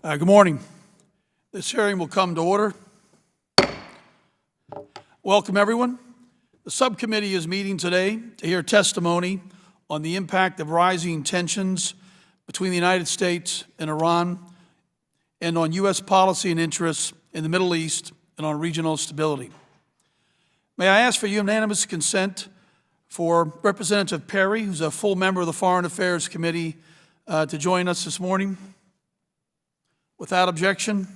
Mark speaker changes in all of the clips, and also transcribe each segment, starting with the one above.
Speaker 1: Good morning. This hearing will come to order. Welcome, everyone. The subcommittee is meeting today to hear testimony on the impact of rising tensions between the United States and Iran and on U.S. policy and interests in the Middle East and on regional stability. May I ask for unanimous consent for Representative Perry, who's a full member of the Foreign Affairs Committee, to join us this morning? Without objection.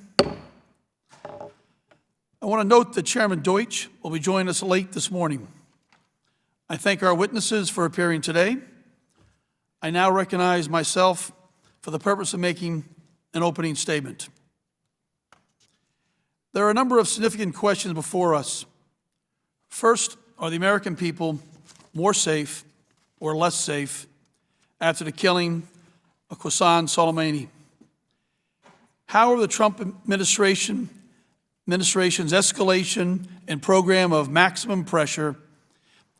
Speaker 1: I want to note that Chairman Deutsch will be joining us late this morning. I thank our witnesses for appearing today. I now recognize myself for the purpose of making an opening statement. There are a number of significant questions before us. First, are the American people more safe or less safe after the killing of Qasem Soleimani? How are the Trump administration's escalation and program of maximum pressure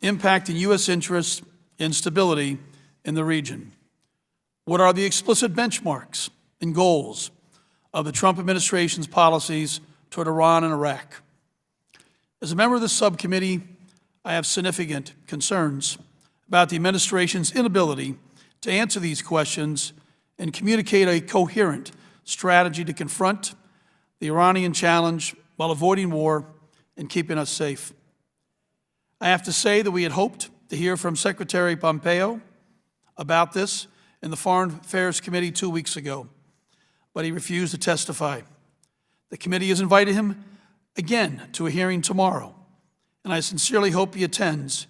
Speaker 1: impacting U.S. interests and stability in the region? What are the explicit benchmarks and goals of the Trump administration's policies toward Iran and Iraq? As a member of this subcommittee, I have significant concerns about the administration's inability to answer these questions and communicate a coherent strategy to confront the Iranian challenge while avoiding war and keeping us safe. I have to say that we had hoped to hear from Secretary Pompeo about this in the Foreign Affairs Committee 2 weeks ago, but he refused to testify. The committee has invited him again to a hearing tomorrow, and I sincerely hope he attends,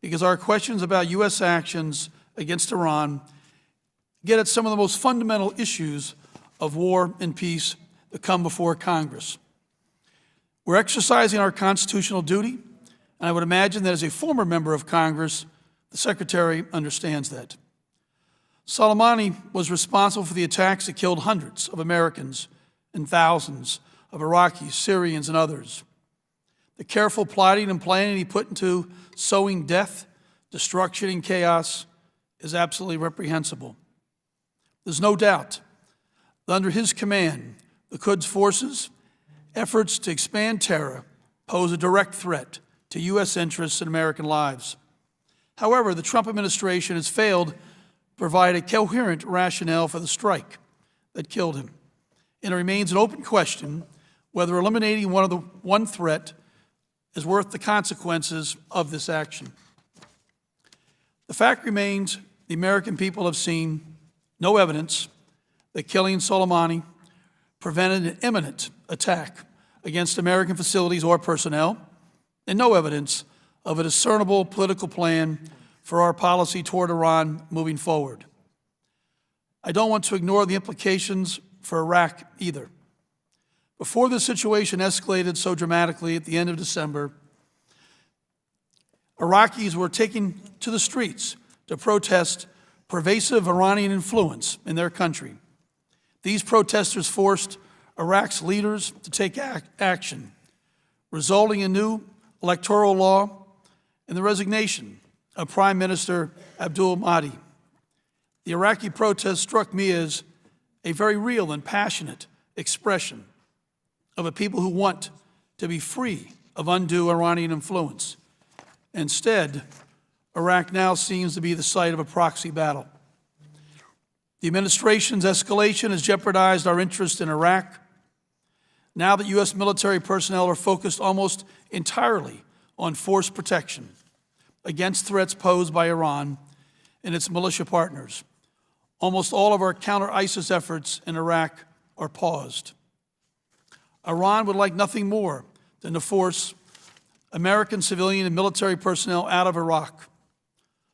Speaker 1: because our questions about U.S. actions against Iran get at some of the most fundamental issues of war and peace that come before Congress. We're exercising our constitutional duty, and I would imagine that as a former member of Congress, the Secretary understands that. Soleimani was responsible for the attacks that killed hundreds of Americans and thousands of Iraqis, Syrians, and others. The careful plotting and planning he put into sowing death, destruction, and chaos is absolutely reprehensible. There's no doubt that under his command, the Quds forces' efforts to expand terror pose a direct threat to U.S. interests and American lives. However, the Trump administration has failed to provide a coherent rationale for the strike that killed him, and it remains an open question whether eliminating one threat is worth the consequences of this action. The fact remains the American people have seen no evidence that killing Soleimani prevented an imminent attack against American facilities or personnel, and no evidence of a discernible political plan for our policy toward Iran moving forward. I don't want to ignore the implications for Iraq either. Before the situation escalated so dramatically at the end of December, Iraqis were taken to the streets to protest pervasive Iranian influence in their country. These protesters forced Iraq's leaders to take action, resulting in new electoral law and the resignation of Prime Minister Abdul Mahdi. The Iraqi protest struck me as a very real and passionate expression of a people who want to be free of undue Iranian influence. Instead, Iraq now seems to be the site of a proxy battle. The administration's escalation has jeopardized our interest in Iraq. Now that U.S. military personnel are focused almost entirely on force protection against threats posed by Iran and its militia partners, almost all of our counter-ISIS efforts in Iraq are paused. Iran would like nothing more than to force American civilian and military personnel out of Iraq.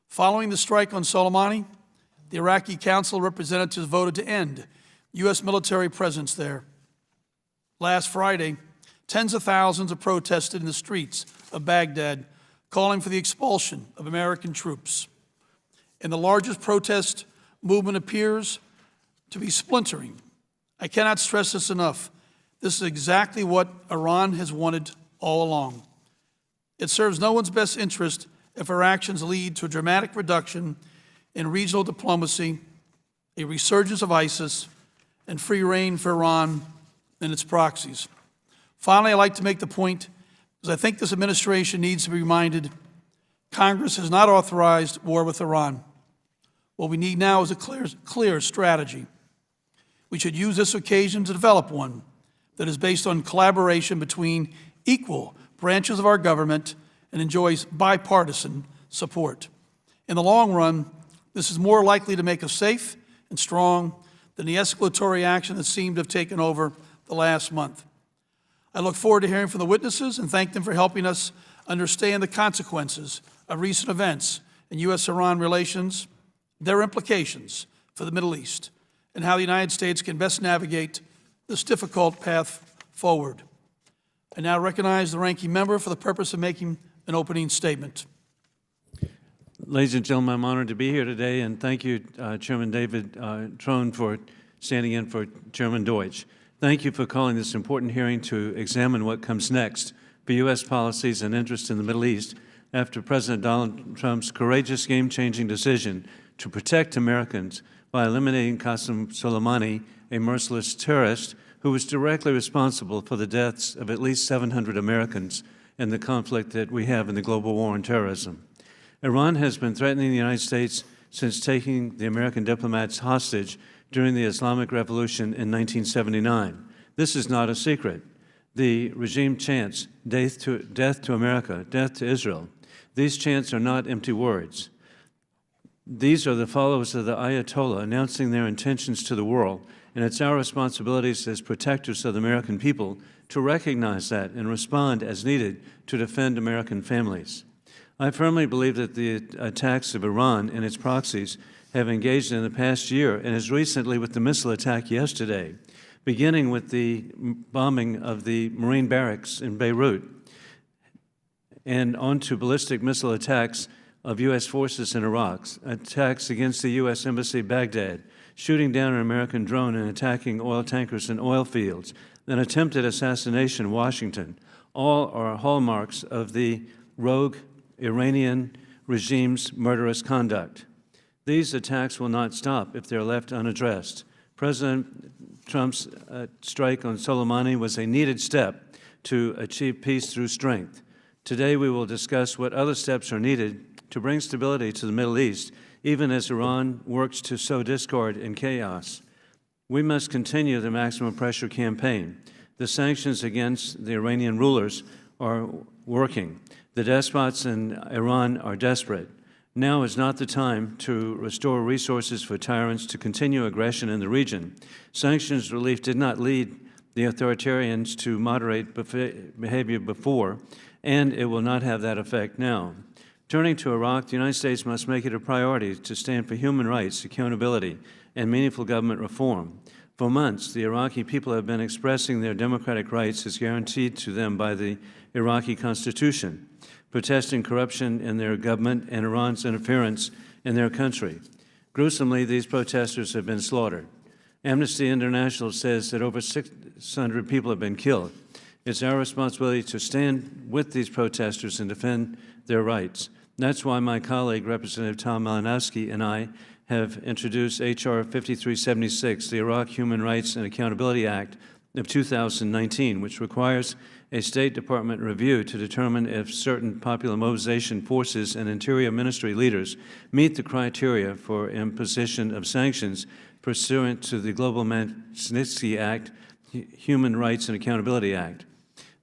Speaker 1: Following the strike on Soleimani, the Iraqi Council of Representatives voted to end U.S. military presence there. Last Friday, tens of thousands have protested in the streets of Baghdad, calling for the expulsion of American troops. And the largest protest movement appears to be splintering. I cannot stress this enough. This is exactly what Iran has wanted all along. It serves no one's best interest if our actions lead to a dramatic reduction in regional diplomacy, a resurgence of ISIS, and free rein for Iran and its proxies. Finally, I'd like to make the point, because I think this administration needs to be reminded, Congress has not authorized war with Iran. What we need now is a clear strategy. We should use this occasion to develop one that is based on collaboration between equal branches of our government and enjoys bipartisan support. In the long run, this is more likely to make us safe and strong than the escalatory action that seemed to have taken over the last month. I look forward to hearing from the witnesses and thank them for helping us understand the consequences of recent events in U.S.-Iran relations, their implications for the Middle East, and how the United States can best navigate this difficult path forward. I now recognize the ranking member for the purpose of making an opening statement.
Speaker 2: Ladies and gentlemen, I'm honored to be here today, and thank you, Chairman David Trone, for standing in for Chairman Deutsch. Thank you for calling this important hearing to examine what comes next for U.S. policies and interests in the Middle East after President Donald Trump's courageous, game-changing decision to protect Americans by eliminating Qasem Soleimani, a merciless terrorist who was directly responsible for the deaths of at least 700 Americans in the conflict that we have in the global war on terrorism. Iran has been threatening the United States since taking the American diplomats hostage during the Islamic Revolution in 1979. This is not a secret. The regime chants, death to America, death to Israel. These chants are not empty words. These are the followers of the Ayatollah announcing their intentions to the world, and it's our responsibilities as protectors of the American people to recognize that and respond as needed to defend American families. I firmly believe that the attacks of Iran and its proxies have engaged in the past year, and as recently with the missile attack yesterday, beginning with the bombing of the Marine barracks in Beirut, and on to ballistic missile attacks of U.S. forces in Iraq, attacks against the U.S. Embassy in Baghdad, shooting down an American drone and attacking oil tankers in oil fields, an attempted assassination in Washington. All are hallmarks of the rogue Iranian regime's murderous conduct. These attacks will not stop if they're left unaddressed. President Trump's strike on Soleimani was a needed step to achieve peace through strength. Today we will discuss what other steps are needed to bring stability to the Middle East, even as Iran works to sow discord and chaos. We must continue the maximum pressure campaign. The sanctions against the Iranian rulers are working. The despots in Iran are desperate. Now is not the time to restore resources for tyrants to continue aggression in the region. Sanctions relief did not lead the authoritarians to moderate behavior before, and it will not have that effect now. Turning to Iraq, the United States must make it a priority to stand for human rights, accountability, and meaningful government reform. For months, the Iraqi people have been expressing their democratic rights as guaranteed to them by the Iraqi Constitution, protesting corruption in their government and Iran's interference in their country. Gruesomely, these protesters have been slaughtered. Amnesty International says that over 600 people have been killed. It's our responsibility to stand with these protesters and defend their rights. That's why my colleague, Representative Tom Malinowski, and I have introduced H.R. 5376, the Iraq Human Rights and Accountability Act of 2019, which requires a State Department review to determine if certain popular mobilization forces and Interior Ministry leaders meet the criteria for imposition of sanctions pursuant to the Global Magnitsky Act, Human Rights and Accountability Act.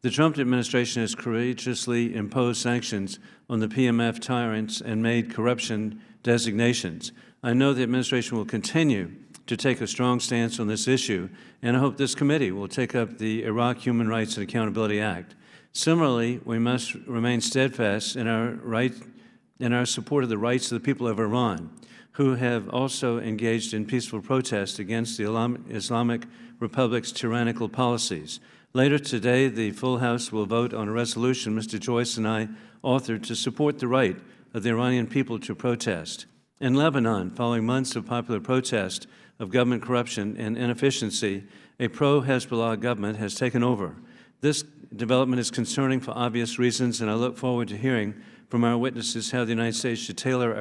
Speaker 2: The Trump administration has courageously imposed sanctions on the PMF tyrants and made corruption designations. I know the administration will continue to take a strong stance on this issue, and I hope this committee will take up the Iraq Human Rights and Accountability Act. Similarly, we must remain steadfast in our support of the rights of the people of Iran, who have also engaged in peaceful protest against the Islamic Republic's tyrannical policies. Later today, the full House will vote on a resolution Mr. Joyce and I authored to support the right of the Iranian people to protest. In Lebanon, following months of popular protest of government corruption and inefficiency, a pro-Hezbollah government has taken over. This development is concerning for obvious reasons, and I look forward to hearing from our witnesses how the United States should tailor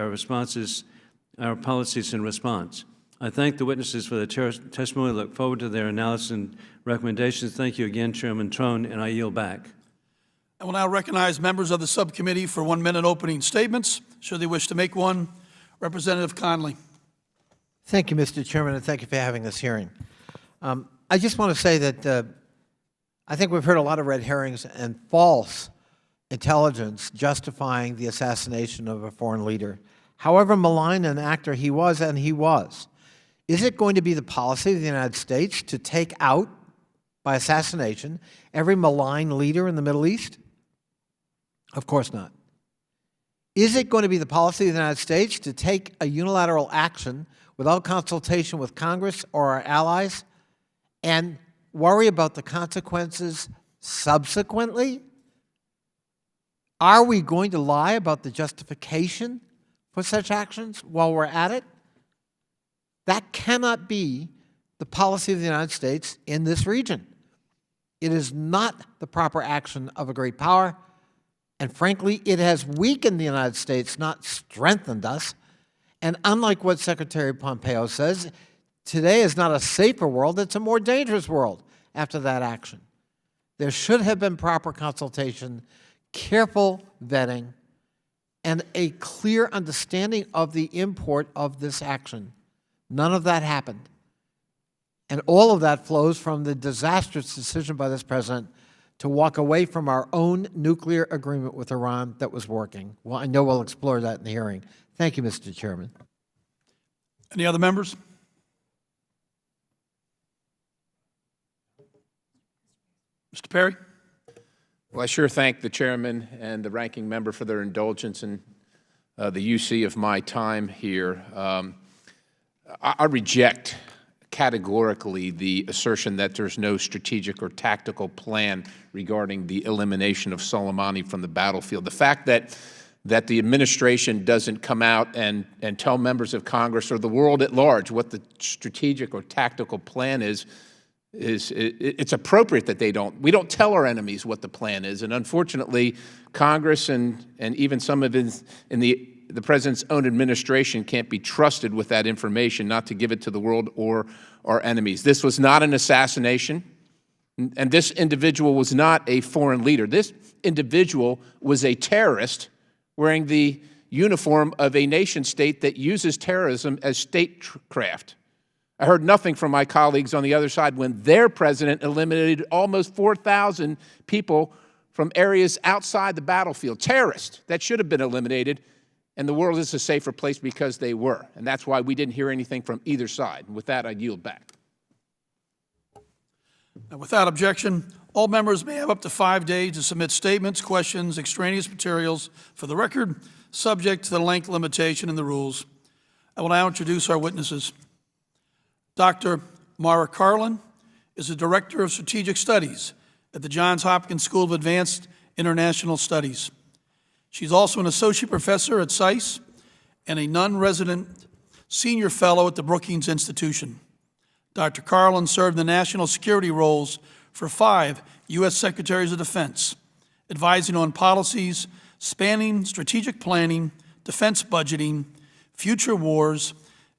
Speaker 2: our policies in response. I thank the witnesses for their testimony. Look forward to their analysis and recommendations. Thank you again, Chairman Trone, and I yield back.
Speaker 1: I will now recognize members of the subcommittee for 1 minute opening statements, should they wish to make one. Representative Karlin.
Speaker 3: Thank you, Mr. Chairman, and thank you for having this hearing. I just want to say that I think we've heard a lot of red herrings and false intelligence justifying the assassination of a foreign leader. However malign an actor he was, and he was, is it going to be the policy of the United States to take out, by assassination, every malign leader in the Middle East? Of course not. Is it going to be the policy of the United States to take a unilateral action without consultation with Congress or our allies and worry about the consequences subsequently? Are we going to lie about the justification for such actions while we're at it? That cannot be the policy of the United States in this region. It is not the proper action of a great power, and frankly, it has weakened the United States, not strengthened us. And unlike what Secretary Pompeo says, today is not a safer world, it's a more dangerous world after that action. There should have been proper consultation, careful vetting, and a clear understanding of the import of this action. None of that happened. And all of that flows from the disastrous decision by this president to walk away from our own nuclear agreement with Iran that was working. Well, I know we'll explore that in the hearing. Thank you, Mr. Chairman.
Speaker 1: Any other members? Mr. Perry?
Speaker 4: Well, I sure thank the chairman and the ranking member for their indulgence in the UC of my time here. I reject categorically the assertion that there's no strategic or tactical plan regarding the elimination of Soleimani from the battlefield. The fact that the administration doesn't come out and tell members of Congress or the world at large what the strategic or tactical plan is it's appropriate that they don't. We don't tell our enemies what the plan is, and unfortunately, Congress and even some of in the president's own administration can't be trusted with that information, not to give it to the world or our enemies. This was not an assassination, and this individual was not a foreign leader. This individual was a terrorist wearing the uniform of a nation state that uses terrorism as statecraft. I heard nothing from my colleagues on the other side when their president eliminated almost 4,000 people from areas outside the battlefield, terrorists that should have been eliminated, and the world is a safer place because they were. And that's why we didn't hear anything from either side. And with that, I yield back.
Speaker 1: And without objection, all members may have up to 5 days to submit statements, questions, extraneous materials for the record, subject to the length limitation in the rules. I will now introduce our witnesses. Dr. Mara Karlin is the Director of Strategic Studies at the Johns Hopkins School of Advanced International Studies. She's also an Associate Professor at SAIS and a non-resident Senior Fellow at the Brookings Institution. Dr. Karlin served in the national security roles for 5 U.S. Secretaries of Defense, advising on policies spanning strategic planning, defense budgeting, future wars,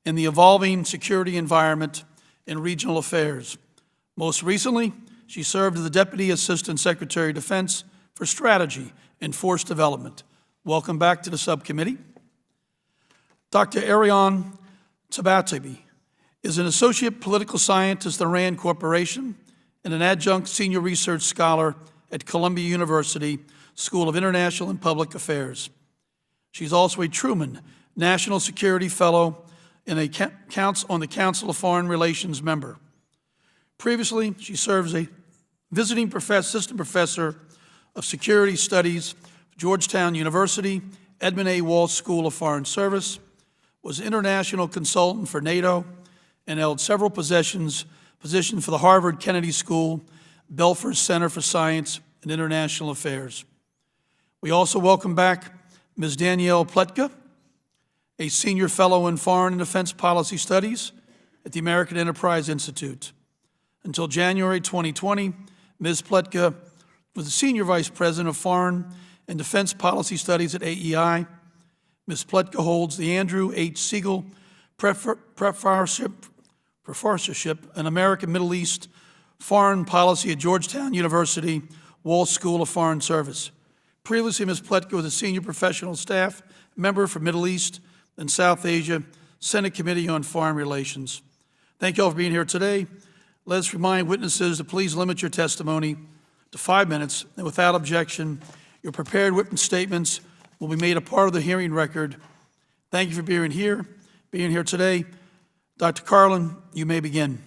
Speaker 1: and the evolving security environment and regional affairs. Most recently, she served as the Deputy Assistant Secretary of Defense for Strategy and Force Development. Welcome back to the subcommittee. Dr. Ariane Tabatabai is an Associate Political Scientist at the Rand Corporation and an Adjunct Senior Research Scholar at Columbia University School of International and Public Affairs. She's also a Truman National Security Fellow and on the Council of Foreign Relations member. Previously, she served as a visiting assistant professor of security studies at Georgetown University, Edmund A. Walsh School of Foreign Service, was international consultant for NATO, and held several positions for the Harvard Kennedy School, Belfer Center for Science and International Affairs. We also welcome back Ms. Danielle Pletka, a Senior Fellow in Foreign and Defense Policy Studies at the American Enterprise Institute. Until January 2020, Ms. Pletka was the Senior Vice President of Foreign and Defense Policy Studies at AEI. Ms. Pletka holds the Andrew H. Siegel professorship in American Middle East Foreign Policy at Georgetown University, Walsh School of Foreign Service. Previously, Ms. Pletka was a senior professional staff member for Middle East and South Asia, Senate Committee on Foreign Relations. Thank you all for being here today. Let us remind witnesses to please limit your testimony to 5 minutes, and without objection, your prepared witness statements will be made a part of the hearing record. Thank you for being here today. Dr. Karlin, you may begin.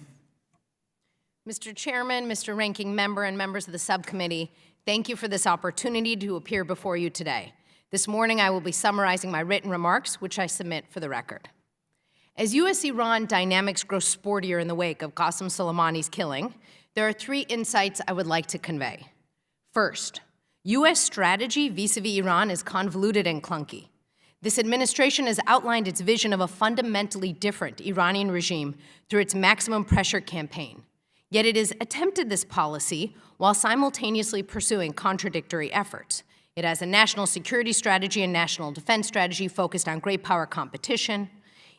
Speaker 5: Mr. Chairman, Mr. Ranking Member, and members of the subcommittee, thank you for this opportunity to appear before you today. This morning, I will be summarizing my written remarks, which I submit for the record. As U.S.-Iran dynamics grow sportier in the wake of Qasem Soleimani's killing, there are 3 insights I would like to convey. First, U.S. strategy vis-a-vis Iran is convoluted and clunky. This administration has outlined its vision of a fundamentally different Iranian regime through its maximum pressure campaign. Yet it has attempted this policy while simultaneously pursuing contradictory efforts. It has a national security strategy and national defense strategy focused on great power competition.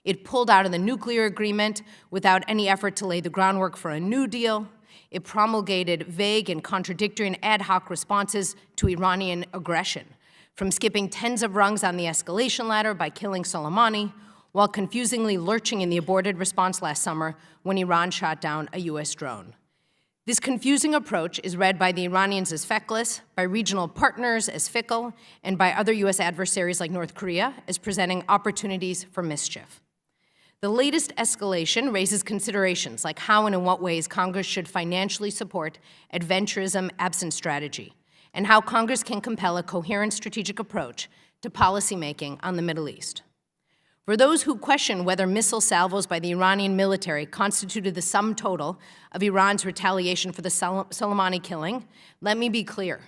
Speaker 5: It pulled out of the nuclear agreement without any effort to lay the groundwork for a new deal. It promulgated vague and contradictory and ad hoc responses to Iranian aggression, from skipping tens of rungs on the escalation ladder by killing Soleimani, while confusingly lurching in the aborted response last summer when Iran shot down a U.S. drone. This confusing approach is read by the Iranians as feckless, by regional partners as fickle, and by other U.S. adversaries like North Korea as presenting opportunities for mischief. The latest escalation raises considerations like how and in what ways Congress should financially support adventurism absent strategy, and how Congress can compel a coherent strategic approach to policymaking on the Middle East. For those who question whether missile salvos by the Iranian military constituted the sum total of Iran's retaliation for the Soleimani killing, let me be clear.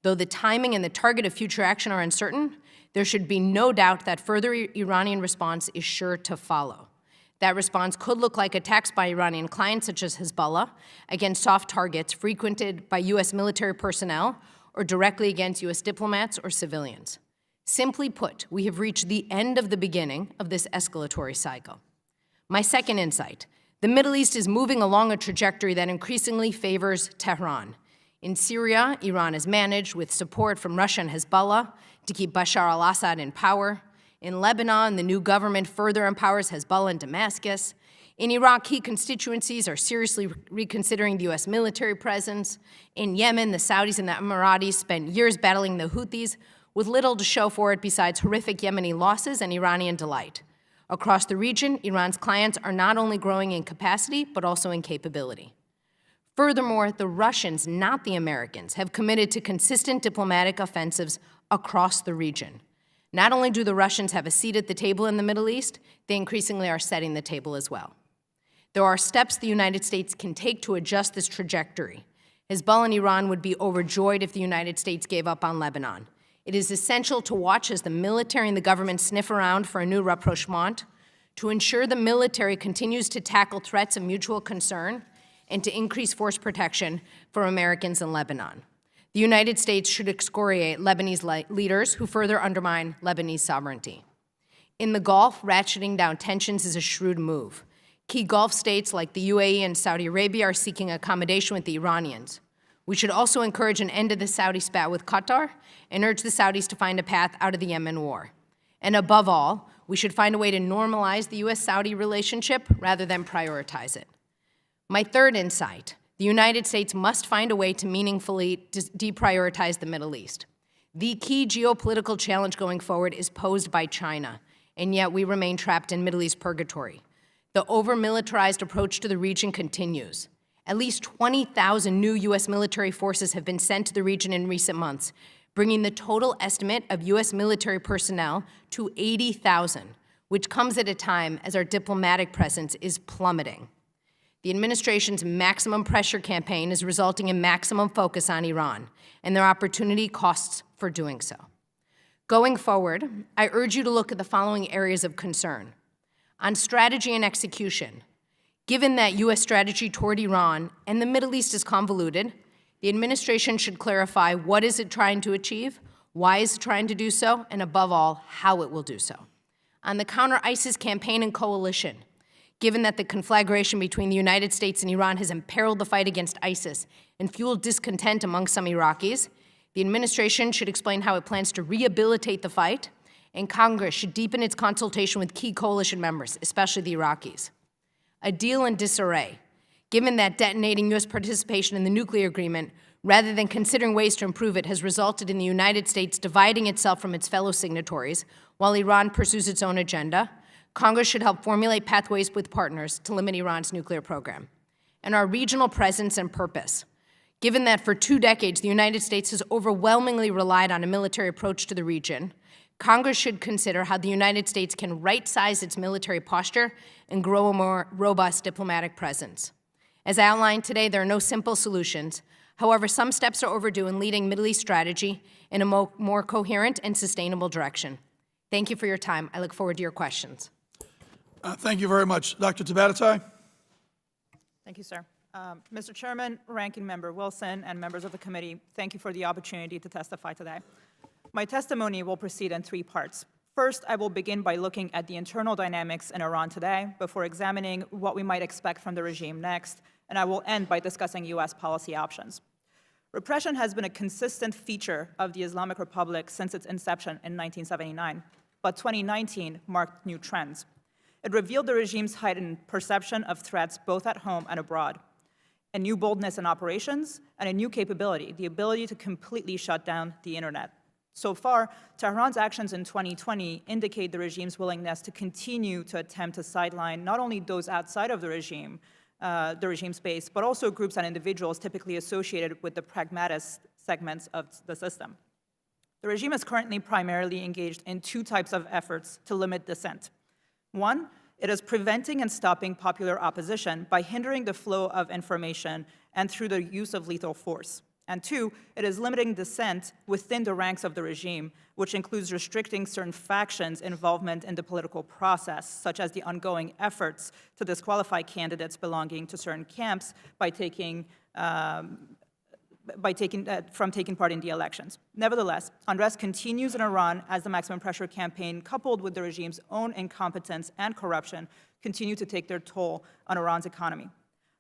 Speaker 5: Though the timing and the target of future action are uncertain, there should be no doubt that further Iranian response is sure to follow. That response could look like attacks by Iranian clients such as Hezbollah against soft targets frequented by U.S. military personnel or directly against U.S. diplomats or civilians. Simply put, we have reached the end of the beginning of this escalatory cycle. My second insight, the Middle East is moving along a trajectory that increasingly favors Tehran. In Syria, Iran has managed, with support from Russia and Hezbollah, to keep Bashar al-Assad in power. In Lebanon, the new government further empowers Hezbollah in Damascus. In Iraq, key constituencies are seriously reconsidering the U.S. military presence. In Yemen, the Saudis and the Emiratis spent years battling the Houthis with little to show for it besides horrific Yemeni losses and Iranian delight. Across the region, Iran's clients are not only growing in capacity, but also in capability. Furthermore, the Russians, not the Americans, have committed to consistent diplomatic offensives across the region. Not only do the Russians have a seat at the table in the Middle East, they increasingly are setting the table as well. There are steps the United States can take to adjust this trajectory. Hezbollah and Iran would be overjoyed if the United States gave up on Lebanon. It is essential to watch as the military and the government sniff around for a new rapprochement, to ensure the military continues to tackle threats of mutual concern, and to increase force protection for Americans in Lebanon. The United States should excoriate Lebanese leaders who further undermine Lebanese sovereignty. In the Gulf, ratcheting down tensions is a shrewd move. Key Gulf states like the UAE and Saudi Arabia are seeking accommodation with the Iranians. We should also encourage an end to the Saudi spat with Qatar and urge the Saudis to find a path out of the Yemen war. And above all, we should find a way to normalize the U.S.-Saudi relationship rather than prioritize it. My third insight, the United States must find a way to meaningfully deprioritize the Middle East. The key geopolitical challenge going forward is posed by China, and yet we remain trapped in Middle East purgatory. The over-militarized approach to the region continues. At least 20,000 new U.S. military forces have been sent to the region in recent months, bringing the total estimate of U.S. military personnel to 80,000, which comes at a time as our diplomatic presence is plummeting. The administration's maximum pressure campaign is resulting in maximum focus on Iran, and there are opportunity costs for doing so. Going forward, I urge you to look at the following areas of concern. On strategy and execution, given that U.S. strategy toward Iran and the Middle East is convoluted, the administration should clarify what is it trying to achieve, why is it trying to do so, and above all, how it will do so. on the counter-ISIS campaign and coalition. Given that the conflagration between the United States and Iran has imperiled the fight against ISIS and fueled discontent among some Iraqis, the administration should explain how it plans to rehabilitate the fight, and Congress should deepen its consultation with key coalition members, especially the Iraqis. A deal in disarray, given that detonating U.S. participation in the nuclear agreement, rather than considering ways to improve it, has resulted in the United States dividing itself from its fellow signatories while Iran pursues its own agenda. Congress should help formulate pathways with partners to limit Iran's nuclear program. And our regional presence and purpose. Given that for 2 decades, the United States has overwhelmingly relied on a military approach to the region, Congress should consider how the United States can right-size its military posture and grow a more robust diplomatic presence. As outlined today, there are no simple solutions. However, some steps are overdue in leading Middle East strategy in a more coherent and sustainable direction. Thank you for your time. I look forward to your questions.
Speaker 1: Thank you very much. Dr. Tabatabai?
Speaker 6: Thank you, sir. Mr. Chairman, Ranking Member Wilson, and members of the committee, thank you for the opportunity to testify today. My testimony will proceed in 3 parts. First, I will begin by looking at the internal dynamics in Iran today before examining what we might expect from the regime next, and I will end by discussing U.S. policy options. Repression has been a consistent feature of the Islamic Republic since its inception in 1979, but 2019 marked new trends. It revealed the regime's heightened perception of threats both at home and abroad, a new boldness in operations, and a new capability, the ability to completely shut down the internet. So far, Tehran's actions in 2020 indicate the regime's willingness to continue to attempt to sideline not only those outside of the regime space, but also groups and individuals typically associated with the pragmatist segments of the system. The regime is currently primarily engaged in 2 types of efforts to limit dissent. 1, it is preventing and stopping popular opposition by hindering the flow of information and through the use of lethal force. And 2, it is limiting dissent within the ranks of the regime, which includes restricting certain factions' involvement in the political process, such as the ongoing efforts to disqualify candidates belonging to certain camps by taking part in the elections. Nevertheless, unrest continues in Iran as the maximum pressure campaign, coupled with the regime's own incompetence and corruption, continue to take their toll on Iran's economy.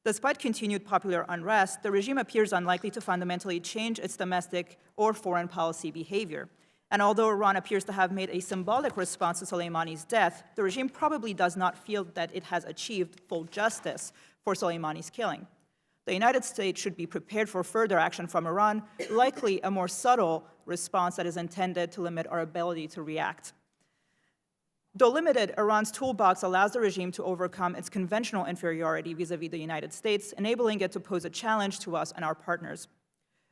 Speaker 6: Despite continued popular unrest, the regime appears unlikely to fundamentally change its domestic or foreign policy behavior. And although Iran appears to have made a symbolic response to Soleimani's death, the regime probably does not feel that it has achieved full justice for Soleimani's killing. The United States should be prepared for further action from Iran, likely a more subtle response that is intended to limit our ability to react. Though limited, Iran's toolbox allows the regime to overcome its conventional inferiority vis-à-vis the United States, enabling it to pose a challenge to us and our partners.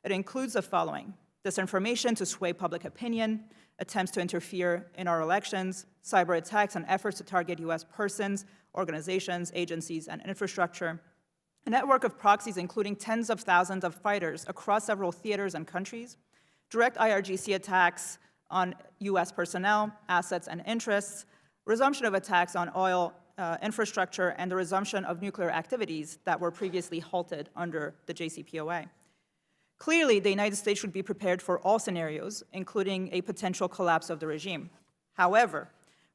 Speaker 6: It includes the following: disinformation to sway public opinion, attempts to interfere in our elections, cyber attacks and efforts to target U.S. persons, organizations, agencies, and infrastructure, a network of proxies including tens of thousands of fighters across several theaters and countries, direct IRGC attacks on U.S. personnel, assets, and interests, resumption of attacks on oil infrastructure, and the resumption of nuclear activities that were previously halted under the JCPOA. Clearly, the United States should be prepared for all scenarios, including a potential collapse of the regime. However,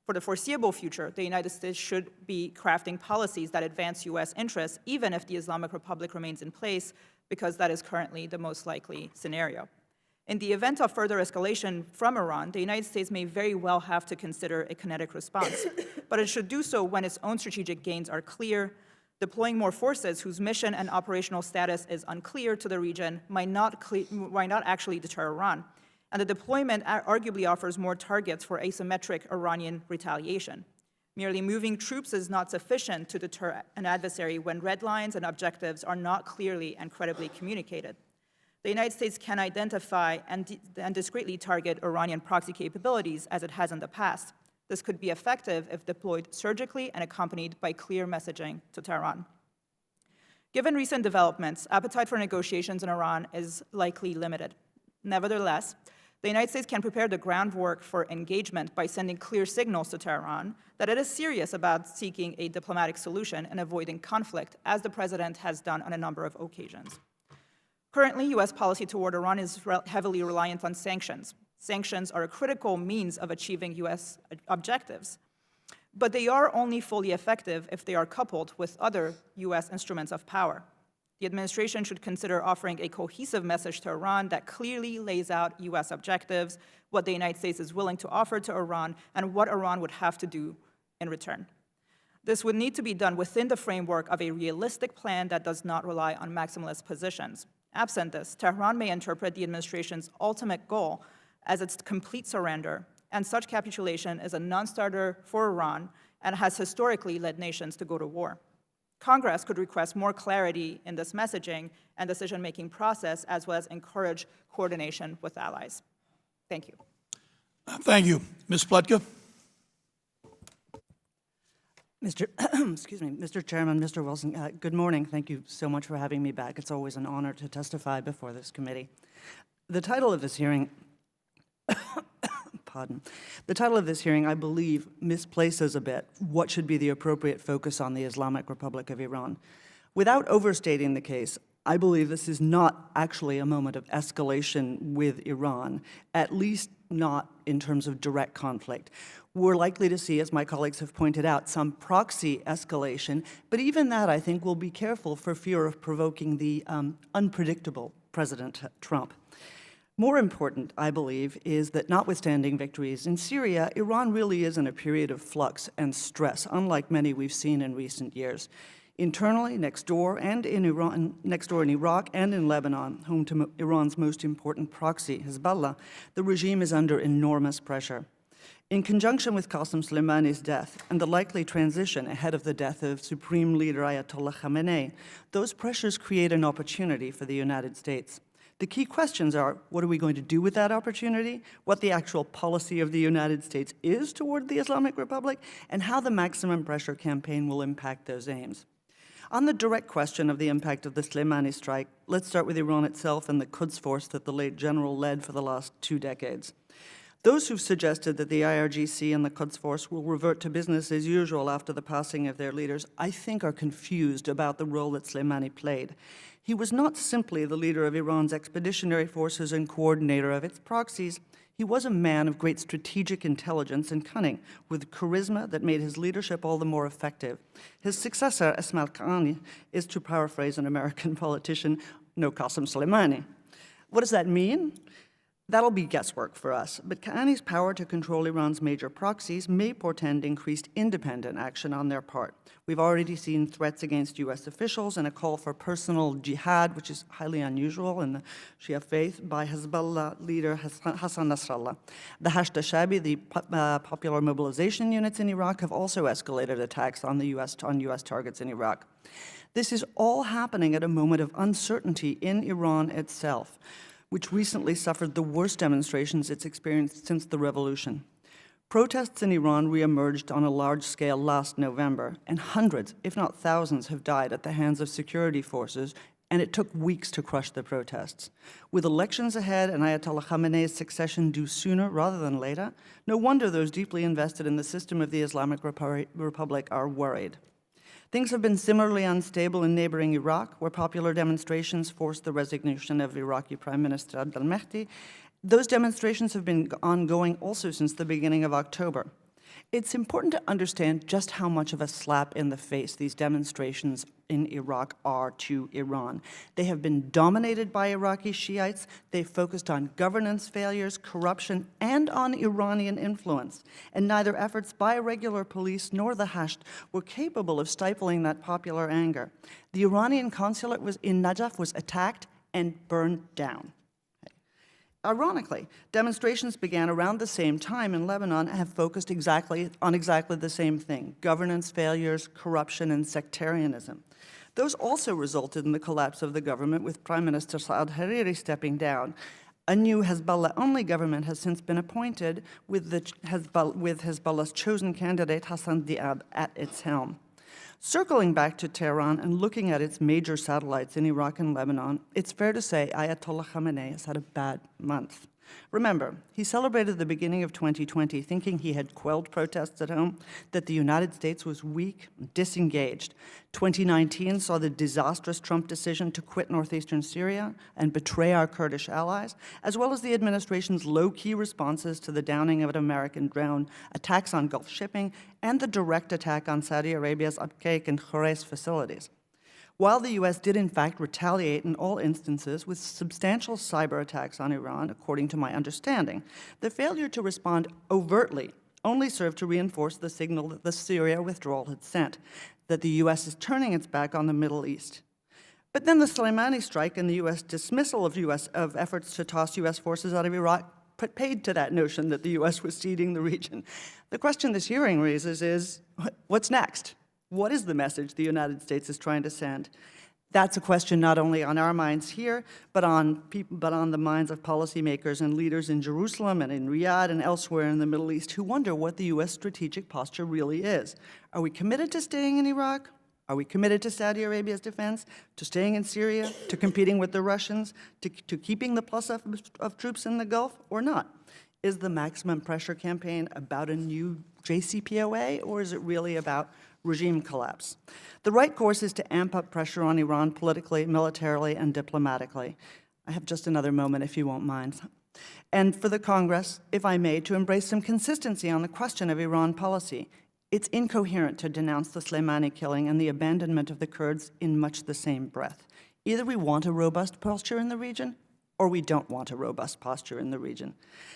Speaker 6: for the foreseeable future, the United States should be crafting policies that advance U.S. interests, even if the Islamic Republic remains in place, because that is currently the most likely scenario. In the event of further escalation from Iran, the United States may very well have to consider a kinetic response, but it should do so when its own strategic gains are clear. Deploying more forces whose mission and operational status is unclear to the region might not actually deter Iran, and the deployment arguably offers more targets for asymmetric Iranian retaliation. Merely moving troops is not sufficient to deter an adversary when red lines and objectives are not clearly and credibly communicated. The United States can identify and discreetly target Iranian proxy capabilities as it has in the past. This could be effective if deployed surgically and accompanied by clear messaging to Tehran. Given recent developments, appetite for negotiations in Iran is likely limited. Nevertheless, the United States can prepare the groundwork for engagement by sending clear signals to Tehran that it is serious about seeking a diplomatic solution and avoiding conflict, as the President has done on a number of occasions. Currently, U.S. policy toward Iran is heavily reliant on sanctions. Sanctions are a critical means of achieving U.S. objectives. But they are only fully effective if they are coupled with other U.S. instruments of power. The administration should consider offering a cohesive message to Iran that clearly lays out U.S. objectives, what the United States is willing to offer to Iran, and what Iran would have to do in return. This would need to be done within the framework of a realistic plan that does not rely on maximalist positions. Absent this, Tehran may interpret the administration's ultimate goal as its complete surrender, and such capitulation is a non-starter for Iran and has historically led nations to go to war. Congress could request more clarity in this messaging and decision-making process, as well as encourage coordination with allies. Thank you.
Speaker 1: Thank you. Ms. Pletka?
Speaker 7: Mr. Chairman, Mr. Wilson, good morning. Thank you so much for having me back. It's always an honor to testify before this committee. The title of this hearing, the title of this hearing, I believe, misplaces a bit what should be the appropriate focus on the Islamic Republic of Iran. Without overstating the case, I believe this is not actually a moment of escalation with Iran, at least not in terms of direct conflict. We're likely to see, as my colleagues have pointed out, some proxy escalation, but even that, I think, will be careful for fear of provoking the unpredictable President Trump. More important, I believe, is that notwithstanding victories in Syria, Iran really is in a period of flux and stress, unlike many we've seen in recent years. Internally, next door in Iraq and in Lebanon, home to Iran's most important proxy, Hezbollah, the regime is under enormous pressure. In conjunction with Qasem Soleimani's death and the likely transition ahead of the death of Supreme Leader Ayatollah Khamenei, those pressures create an opportunity for the United States. The key questions are, what are we going to do with that opportunity, what the actual policy of the United States is toward the Islamic Republic, and how the maximum pressure campaign will impact those aims. On the direct question of the impact of the Soleimani strike, let's start with Iran itself and the Quds Force that the late general led for the last 2 decades. Those who've suggested that the IRGC and the Quds Force will revert to business as usual after the passing of their leaders, I think are confused about the role that Soleimani played. He was not simply the leader of Iran's expeditionary forces and coordinator of its proxies. He was a man of great strategic intelligence and cunning, with charisma that made his leadership all the more effective. His successor, Ismail Qaani, is, to paraphrase an American politician, no Qasem Soleimani. What does that mean? That'll be guesswork for us, but Qaani's power to control Iran's major proxies may portend increased independent action on their part. We've already seen threats against U.S. officials and a call for personal jihad, which is highly unusual in the Shia faith, by Hezbollah leader Hassan Nasrallah. The Hashd al-Shabi, the popular mobilization units in Iraq, have also escalated attacks on U.S. targets in Iraq. This is all happening at a moment of uncertainty in Iran itself, which recently suffered the worst demonstrations it's experienced since the revolution. Protests in Iran reemerged on a large scale last November, and hundreds, if not thousands, have died at the hands of security forces, and it took weeks to crush the protests. With elections ahead and Ayatollah Khamenei's succession due sooner rather than later, no wonder those deeply invested in the system of the Islamic Republic are worried. Things have been similarly unstable in neighboring Iraq, where popular demonstrations forced the resignation of Iraqi Prime Minister Abdel Mahdi. Those demonstrations have been ongoing also since the beginning of October. It's important to understand just how much of a slap in the face these demonstrations in Iraq are to Iran. They have been dominated by Iraqi Shiites. They've focused on governance failures, corruption, and on Iranian influence. And neither efforts by regular police nor the Hashd were capable of stifling that popular anger. The Iranian consulate in Najaf was attacked and burned down. Ironically, demonstrations began around the same time in Lebanon and have focused on exactly the same thing: governance failures, corruption, and sectarianism. Those also resulted in the collapse of the government, with Prime Minister Saad Hariri stepping down. A new Hezbollah-only government has since been appointed, with Hezbollah's chosen candidate, Hassan Diab, at its helm. Circling back to Tehran and looking at its major satellites in Iraq and Lebanon, it's fair to say Ayatollah Khamenei has had a bad month. Remember, he celebrated the beginning of 2020 thinking he had quelled protests at home, that the United States was weak, disengaged. 2019 saw the disastrous Trump decision to quit northeastern Syria and betray our Kurdish allies, as well as the administration's low-key responses to the downing of an American drone, attacks on Gulf shipping, and the direct attack on Saudi Arabia's Abqaiq and Khurais facilities. While the U.S. did in fact retaliate in all instances with substantial cyber attacks on Iran, according to my understanding, the failure to respond overtly only served to reinforce the signal that the Syria withdrawal had sent, that the U.S. is turning its back on the Middle East. But then the Soleimani strike and the U.S. dismissal of efforts to toss U.S. forces out of Iraq put paid to that notion that the U.S. was ceding the region. The question this hearing raises is, what's next? What is the message the United States is trying to send? That's a question not only on our minds here, but on the minds of policymakers and leaders in Jerusalem and in Riyadh and elsewhere in the Middle East who wonder what the U.S. strategic posture really is. Are we committed to staying in Iraq? Are we committed to Saudi Arabia's defense, to staying in Syria, to competing with the Russians, to keeping the plus of troops in the Gulf, or not? Is the maximum pressure campaign about a new JCPOA, or is it really about regime collapse? The right course is to amp up pressure on Iran politically, militarily, and diplomatically. I have just another moment, if you won't mind. And for the Congress, if I may, to embrace some consistency on the question of Iran policy. It's incoherent to denounce the Soleimani killing and the abandonment of the Kurds in much the same breath. Either we want a robust posture in the region, or we don't want a robust posture in the region.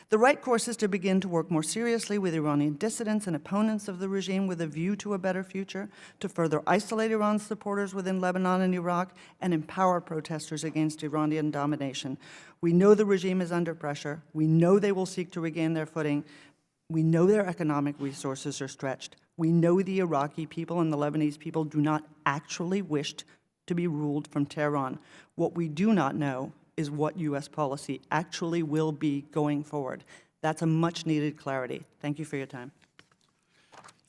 Speaker 7: The right course is to begin to work more seriously with Iranian dissidents and opponents of the regime with a view to a better future, to further isolate Iran's supporters within Lebanon and Iraq, and empower protesters against Iranian domination. We know the regime is under pressure. We know they will seek to regain their footing. We know their economic resources are stretched. We know the Iraqi people and the Lebanese people do not actually wish to be ruled from Tehran. What we do not know is what U.S. policy actually will be going forward. That's a much-needed clarity. Thank you for your time.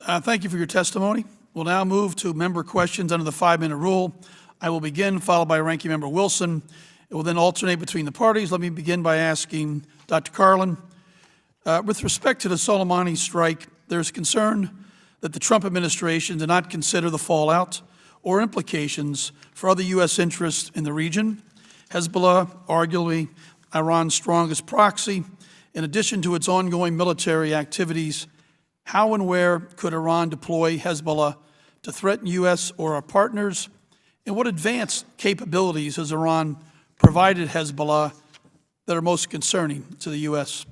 Speaker 1: Thank you for your testimony. We'll now move to member questions under the 5-minute rule. I will begin, followed by Ranking Member Wilson. It will then alternate between the parties. Let me begin by asking Dr. Karlin. With respect to the Soleimani strike, there's concern that the Trump administration did not consider the fallout or implications for other U.S. interests in the region. Hezbollah, arguably Iran's strongest proxy, in addition to its ongoing military activities, how and where could Iran deploy Hezbollah to threaten U.S. or our partners? And what advanced capabilities has Iran provided Hezbollah that are most concerning to the U.S.?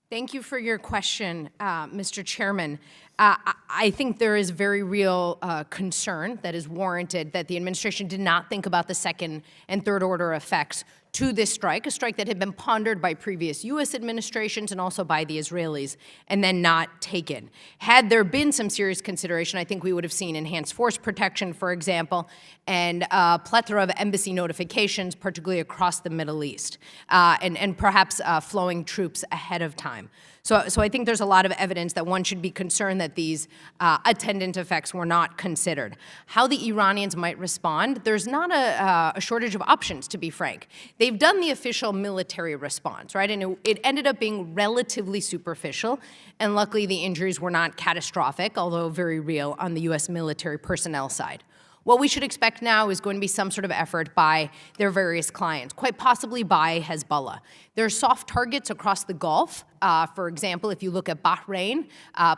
Speaker 5: Thank you for your question, Mr. Chairman. I think there is very real concern that is warranted that the administration did not think about the second and third order effects to this strike, a strike that had been pondered by previous U.S. administrations and also by the Israelis, and then not taken. Had there been some serious consideration, I think we would have seen enhanced force protection, for example, and a plethora of embassy notifications, particularly across the Middle East, and perhaps flowing troops ahead of time. So I think there's a lot of evidence that one should be concerned that these attendant effects were not considered. How the Iranians might respond, there's not a shortage of options, to be frank. They've done the official military response, right? And it ended up being relatively superficial, and luckily the injuries were not catastrophic, although very real on the U.S. military personnel side. What we should expect now is going to be some sort of effort by their various clients, quite possibly by Hezbollah. There are soft targets across the Gulf. For example, if you look at Bahrain,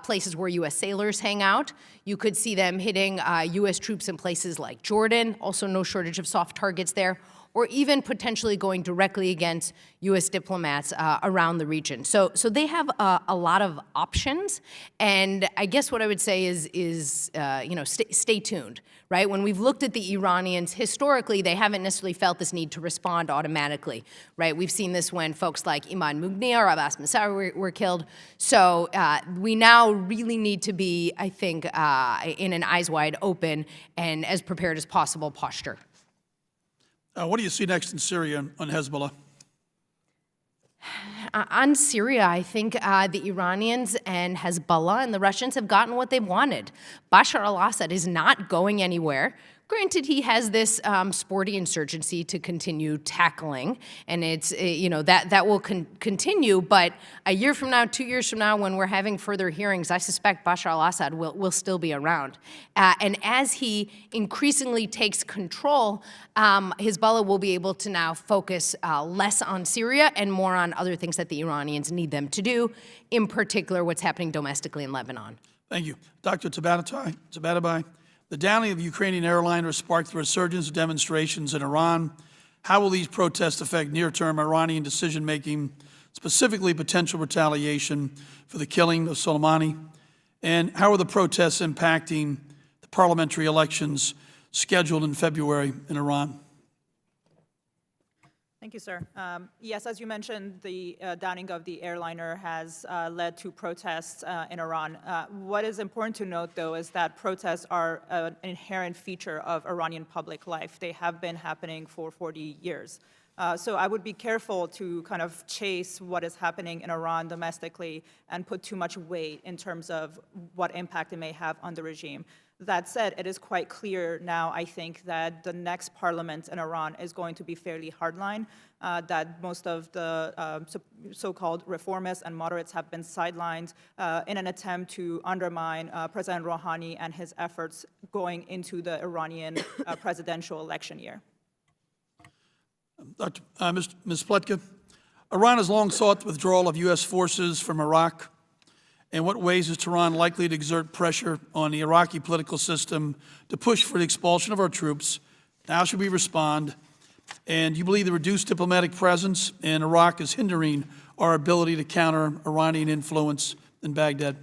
Speaker 5: places where U.S. sailors hang out, you could see them hitting U.S. troops in places like Jordan, also no shortage of soft targets there, or even potentially going directly against U.S. diplomats around the region. So they have a lot of options, and I guess what I would say is stay tuned, right? When we've looked at the Iranians historically, they haven't necessarily felt this need to respond automatically, right? We've seen this when folks like Imam Mughni or Abbas Massawi were killed. So we now really need to be, I think, in an eyes wide open and as prepared as possible posture.
Speaker 1: What do you see next in Syria on Hezbollah?
Speaker 5: On Syria, I think the Iranians and Hezbollah and the Russians have gotten what they wanted. Bashar al-Assad is not going anywhere. Granted, he has this sporty insurgency to continue tackling, and it's, that will continue, but a year from now, 2 years from now, when we're having further hearings, I suspect Bashar al-Assad will still be around. And as he increasingly takes control, Hezbollah will be able to now focus less on Syria and more on other things that the Iranians need them to do, in particular what's happening domestically in Lebanon.
Speaker 1: Thank you. Dr. Tabatabai, the downing of the Ukrainian airliner sparked the resurgence of demonstrations in Iran. How will these protests affect near-term Iranian decision-making, specifically potential retaliation for the killing of Soleimani? And how are the protests impacting the parliamentary elections scheduled in February in Iran?
Speaker 6: Thank you, sir. Yes, as you mentioned, the downing of the airliner has led to protests in Iran. What is important to note, though, is that protests are an inherent feature of Iranian public life. They have been happening for 40 years. So I would be careful to kind of chase what is happening in Iran domestically and put too much weight in terms of what impact it may have on the regime. That said, it is quite clear now, I think, that the next parliament in Iran is going to be fairly hardline, that most of the so-called reformists and moderates have been sidelined in an attempt to undermine President Rouhani and his efforts going into the Iranian presidential election year.
Speaker 1: Ms. Pletka, Iran has long sought the withdrawal of U.S. forces from Iraq. In what ways is Tehran likely to exert pressure on the Iraqi political system to push for the expulsion of our troops? How should we respond? And do you believe the reduced diplomatic presence in Iraq is hindering our ability to counter Iranian influence in Baghdad?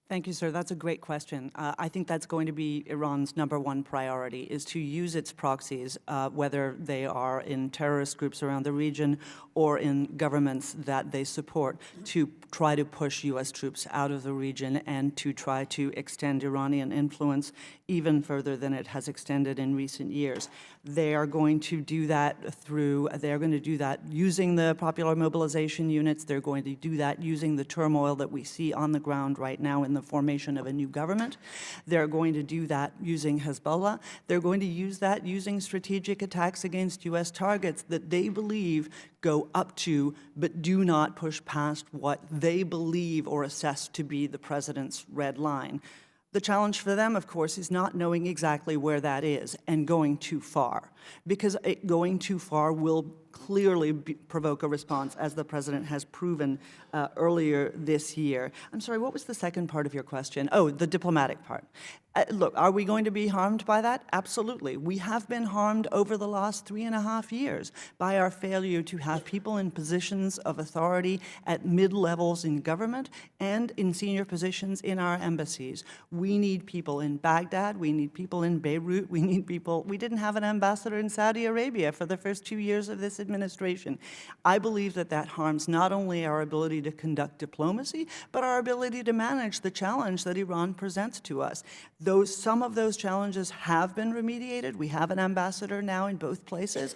Speaker 7: Thank you, sir. That's a great question. I think that's going to be Iran's #1 priority, is to use its proxies, whether they are in terrorist groups around the region or in governments that they support, to try to push U.S. troops out of the region and to try to extend Iranian influence even further than it has extended in recent years. They are going to do that using the popular mobilization units. They're going to do that using the turmoil that we see on the ground right now in the formation of a new government. They're going to do that using Hezbollah. They're going to use that using strategic attacks against U.S. targets that they believe go up to but do not push past what they believe or assess to be the president's red line. The challenge for them, of course, is not knowing exactly where that is and going too far, because going too far will clearly provoke a response, as the president has proven earlier this year. I'm sorry, what was the second part of your question? Oh, the diplomatic part. Look, are we going to be harmed by that? Absolutely. We have been harmed over the last 3.5 years by our failure to have people in positions of authority at mid-levels in government and in senior positions in our embassies. We need people in Baghdad. We need people in Beirut. We need people. We didn't have an ambassador in Saudi Arabia for the first 2 years of this administration. I believe that that harms not only our ability to conduct diplomacy, but our ability to manage the challenge that Iran presents to us. Some of those challenges have been remediated. We have an ambassador now in both places.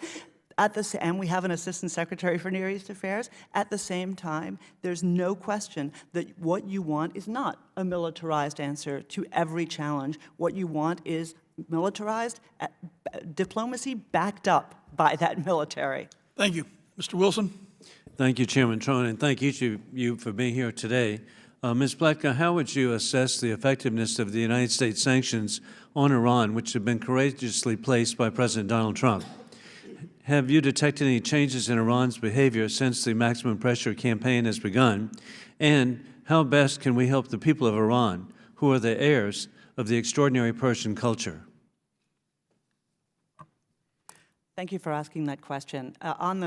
Speaker 7: And we have an assistant secretary for Near East Affairs. At the same time, there's no question that what you want is not a militarized answer to every challenge. What you want is militarized diplomacy backed up by that military.
Speaker 1: Thank you. Mr. Wilson.
Speaker 2: Thank you, Chairman Trone, and thank each of you for being here today. Ms. Pletka, how would you assess the effectiveness of the United States sanctions on Iran, which have been courageously placed by President Donald Trump? Have you detected any changes in Iran's behavior since the maximum pressure campaign has begun? And how best can we help the people of Iran, who are the heirs of the extraordinary Persian culture?
Speaker 7: Thank you for asking that question. On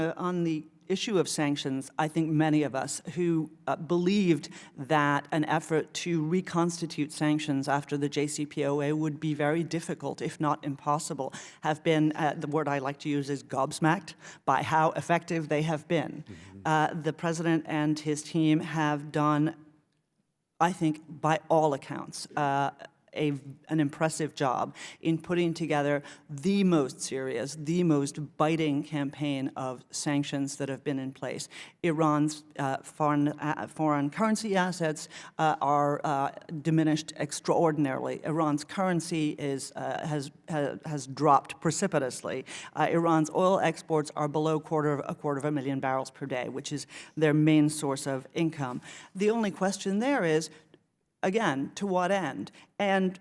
Speaker 7: the issue of sanctions, I think many of us who believed that an effort to reconstitute sanctions after the JCPOA would be very difficult, if not impossible, have been, the word I like to use is gobsmacked by how effective they have been. The president and his team have done, I think, by all accounts, an impressive job in putting together the most serious, the most biting campaign of sanctions that have been in place. Iran's foreign currency assets are diminished extraordinarily. Iran's currency has dropped precipitously. Iran's oil exports are below a quarter of a million barrels per day, which is their main source of income. The only question there is, again, to what end? And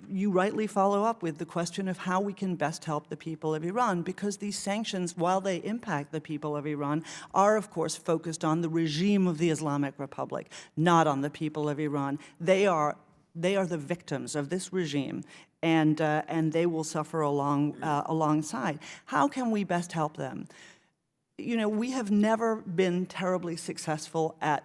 Speaker 7: you rightly follow up with the question of how we can best help the people of Iran, because these sanctions, while they impact the people of Iran, are, of course, focused on the regime of the Islamic Republic, not on the people of Iran. They are the victims of this regime, and they will suffer alongside. How can we best help them? You know, we have never been terribly successful at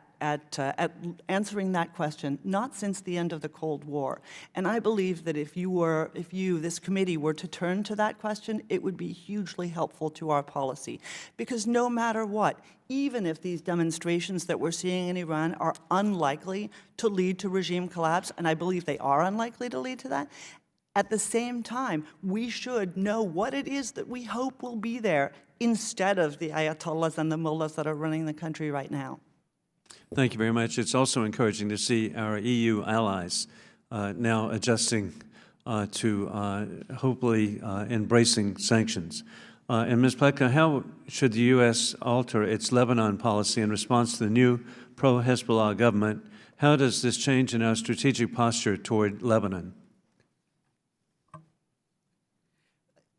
Speaker 7: answering that question, not since the end of the Cold War. And I believe that if this committee, were to turn to that question, it would be hugely helpful to our policy. Because no matter what, even if these demonstrations that we're seeing in Iran are unlikely to lead to regime collapse, and I believe they are unlikely to lead to that, at the same time, we should know what it is that we hope will be there instead of the ayatollahs and the mullahs that are running the country right now.
Speaker 2: Thank you very much. It's also encouraging to see our EU allies now adjusting to hopefully embracing sanctions. And Ms. Pletka, how should the U.S. alter its Lebanon policy in response to the new pro-Hezbollah government? How does this change in our strategic posture toward Lebanon?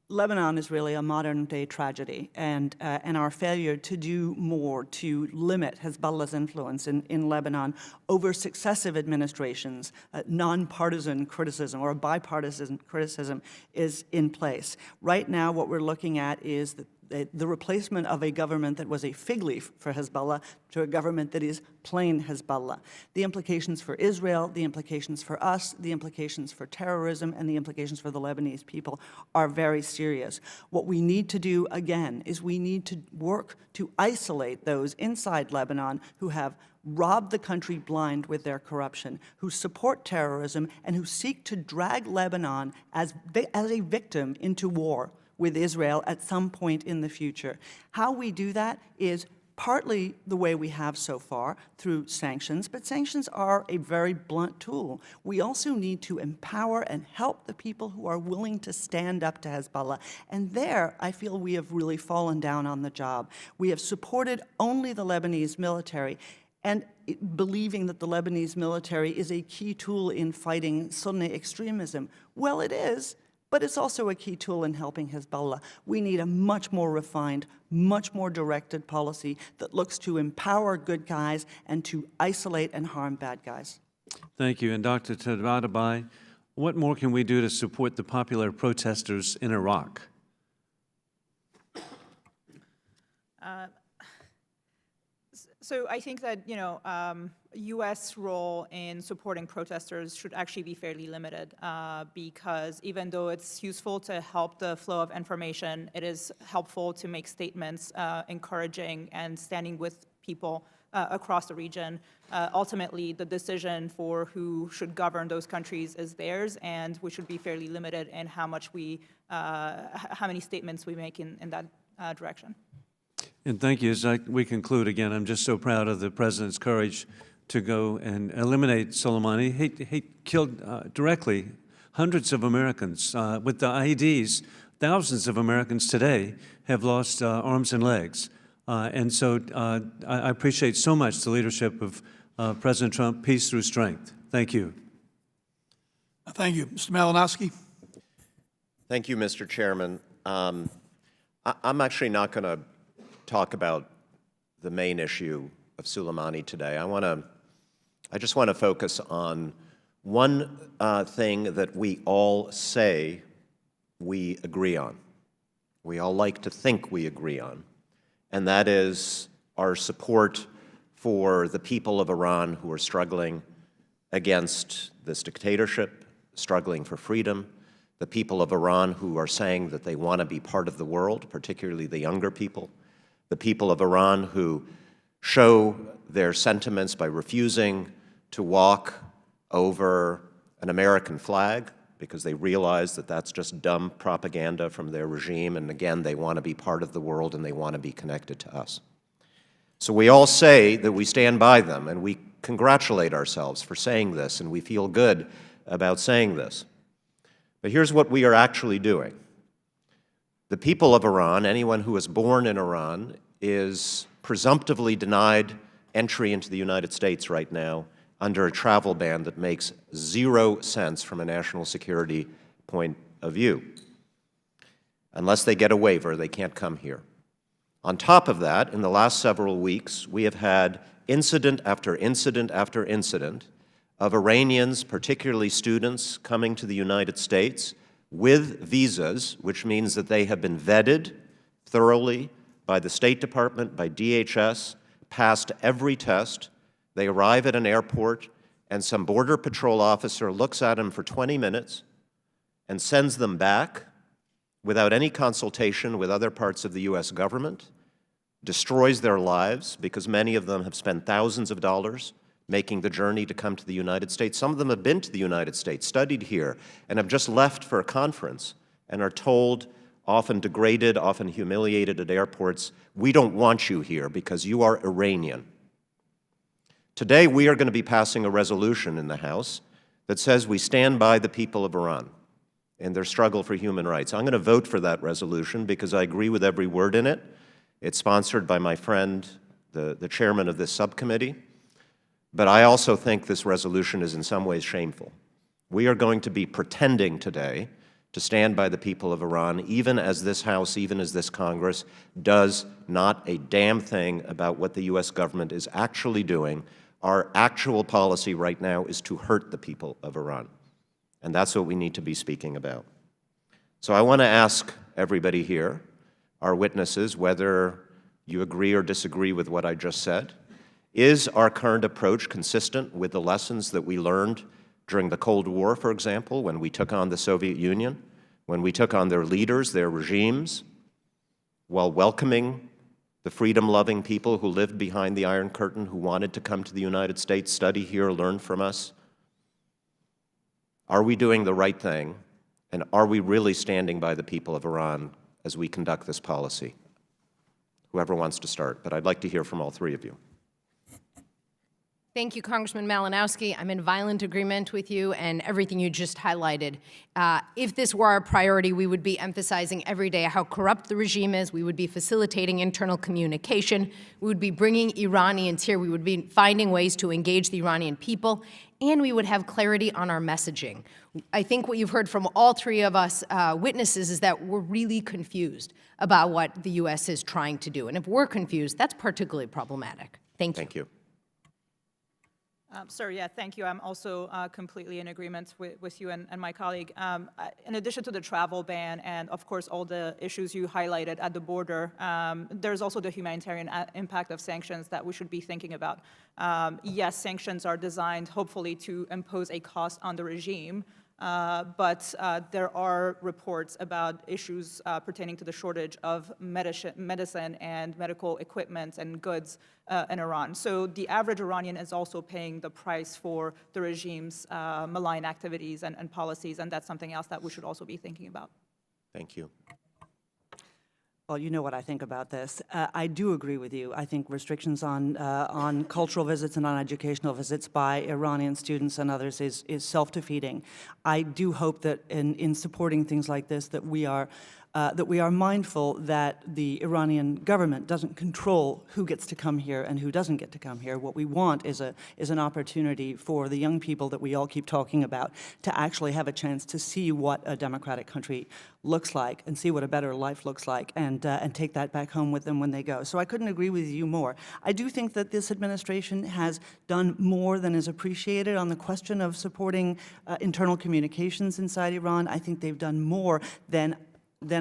Speaker 7: Lebanon is really a modern-day tragedy, and our failure to do more to limit Hezbollah's influence in Lebanon over successive administrations, nonpartisan criticism or bipartisan criticism is in place. Right now, what we're looking at is the replacement of a government that was a fig leaf for Hezbollah to a government that is plain Hezbollah. The implications for Israel, the implications for us, the implications for terrorism, and the implications for the Lebanese people are very serious. What we need to do, again, is we need to work to isolate those inside Lebanon who have robbed the country blind with their corruption, who support terrorism, and who seek to drag Lebanon as a victim into war with Israel at some point in the future. How we do that is partly the way we have so far, through sanctions, but sanctions are a very blunt tool. We also need to empower and help the people who are willing to stand up to Hezbollah. And there, I feel we have really fallen down on the job. We have supported only the Lebanese military, and believing that the Lebanese military is a key tool in fighting Sunni extremism. Well, it is, but it's also a key tool in helping Hezbollah. We need a much more refined, much more directed policy that looks to empower good guys and to isolate and harm bad guys.
Speaker 2: Thank you. And Dr. Tabatabai, what more can we do to support the popular protesters in Iraq?
Speaker 6: So I think that, U.S. role in supporting protesters should actually be fairly limited because even though it's useful to help the flow of information, it is helpful to make statements encouraging and standing with people across the region. Ultimately, the decision for who should govern those countries is theirs, and we should be fairly limited in how many statements we make in that direction.
Speaker 2: And thank you. As we conclude, again, I'm just so proud of the President's courage to go and eliminate Soleimani. He killed directly hundreds of Americans. With the IEDs, thousands of Americans today have lost arms and legs. And so I appreciate so much the leadership of President Trump, peace through strength. Thank you.
Speaker 1: Thank you. Mr. Malinowski.
Speaker 8: Thank you, Mr. Chairman. I'm actually not going to talk about the main issue of Soleimani today. I just want to focus on one thing that we all say we agree on. We all like to think we agree on, and that is our support for the people of Iran who are struggling against this dictatorship, struggling for freedom, the people of Iran who are saying that they want to be part of the world, particularly the younger people, the people of Iran who show their sentiments by refusing to walk over an American flag because they realize that that's just dumb propaganda from their regime, and again, they want to be part of the world and they want to be connected to us. So we all say that we stand by them, and we congratulate ourselves for saying this, and we feel good about saying this. But here's what we are actually doing. The people of Iran, anyone who is born in Iran, is presumptively denied entry into the United States right now under a travel ban that makes 0 sense from a national security point of view. Unless they get a waiver, they can't come here. On top of that, in the last several weeks, we have had incident after incident after incident of Iranians, particularly students, coming to the United States with visas, which means that they have been vetted thoroughly by the State Department, by DHS, passed every test. They arrive at an airport, and some Border Patrol officer looks at them for 20 minutes and sends them back without any consultation with other parts of the U.S. government, destroys their lives because many of them have spent thousands of dollars making the journey to come to the United States. Some of them have been to the United States, studied here, and have just left for a conference and are told, often degraded, often humiliated at airports, we don't want you here because you are Iranian. Today, we are going to be passing a resolution in the House that says we stand by the people of Iran in their struggle for human rights. I'm going to vote for that resolution because I agree with every word in it. It's sponsored by my friend, the chairman of this subcommittee. But I also think this resolution is in some ways shameful. We are going to be pretending today to stand by the people of Iran, even as this House, even as this Congress does not a damn thing about what the U.S. government is actually doing. Our actual policy right now is to hurt the people of Iran. And that's what we need to be speaking about. So I want to ask everybody here, our witnesses, whether you agree or disagree with what I just said. Is our current approach consistent with the lessons that we learned during the Cold War, for example, when we took on the Soviet Union, when we took on their leaders, their regimes, while welcoming the freedom-loving people who lived behind the Iron Curtain, who wanted to come to the United States, study here, learn from us? Are we doing the right thing, and are we really standing by the people of Iran as we conduct this policy? Whoever wants to start, but I'd like to hear from all three of you.
Speaker 5: Thank you, Congressman Malinowski. I'm in violent agreement with you and everything you just highlighted. If this were our priority, we would be emphasizing every day how corrupt the regime is. We would be facilitating internal communication. We would be bringing Iranians here. We would be finding ways to engage the Iranian people, and we would have clarity on our messaging. I think what you've heard from all three of us witnesses is that we're really confused about what the U.S. is trying to do. And if we're confused, that's particularly problematic. Thank you.
Speaker 8: Thank you.
Speaker 6: Sir, yeah, thank you. I'm also completely in agreement with you and my colleague. In addition to the travel ban and, of course, all the issues you highlighted at the border, there's also the humanitarian impact of sanctions that we should be thinking about. Yes, sanctions are designed, hopefully, to impose a cost on the regime, but there are reports about issues pertaining to the shortage of medicine and medical equipment and goods in Iran. So the average Iranian is also paying the price for the regime's malign activities and policies, and that's something else that we should also be thinking about.
Speaker 8: Thank you.
Speaker 7: Well, you know what I think about this. I do agree with you. I think restrictions on cultural visits and on educational visits by Iranian students and others is self-defeating. I do hope that in supporting things like this that we are mindful that the Iranian government doesn't control who gets to come here and who doesn't get to come here. What we want is an opportunity for the young people that we all keep talking about to actually have a chance to see what a democratic country looks like and see what a better life looks like and take that back home with them when they go. So I couldn't agree with you more. I do think that this administration has done more than is appreciated on the question of supporting internal communications inside Iran. I think they've done more than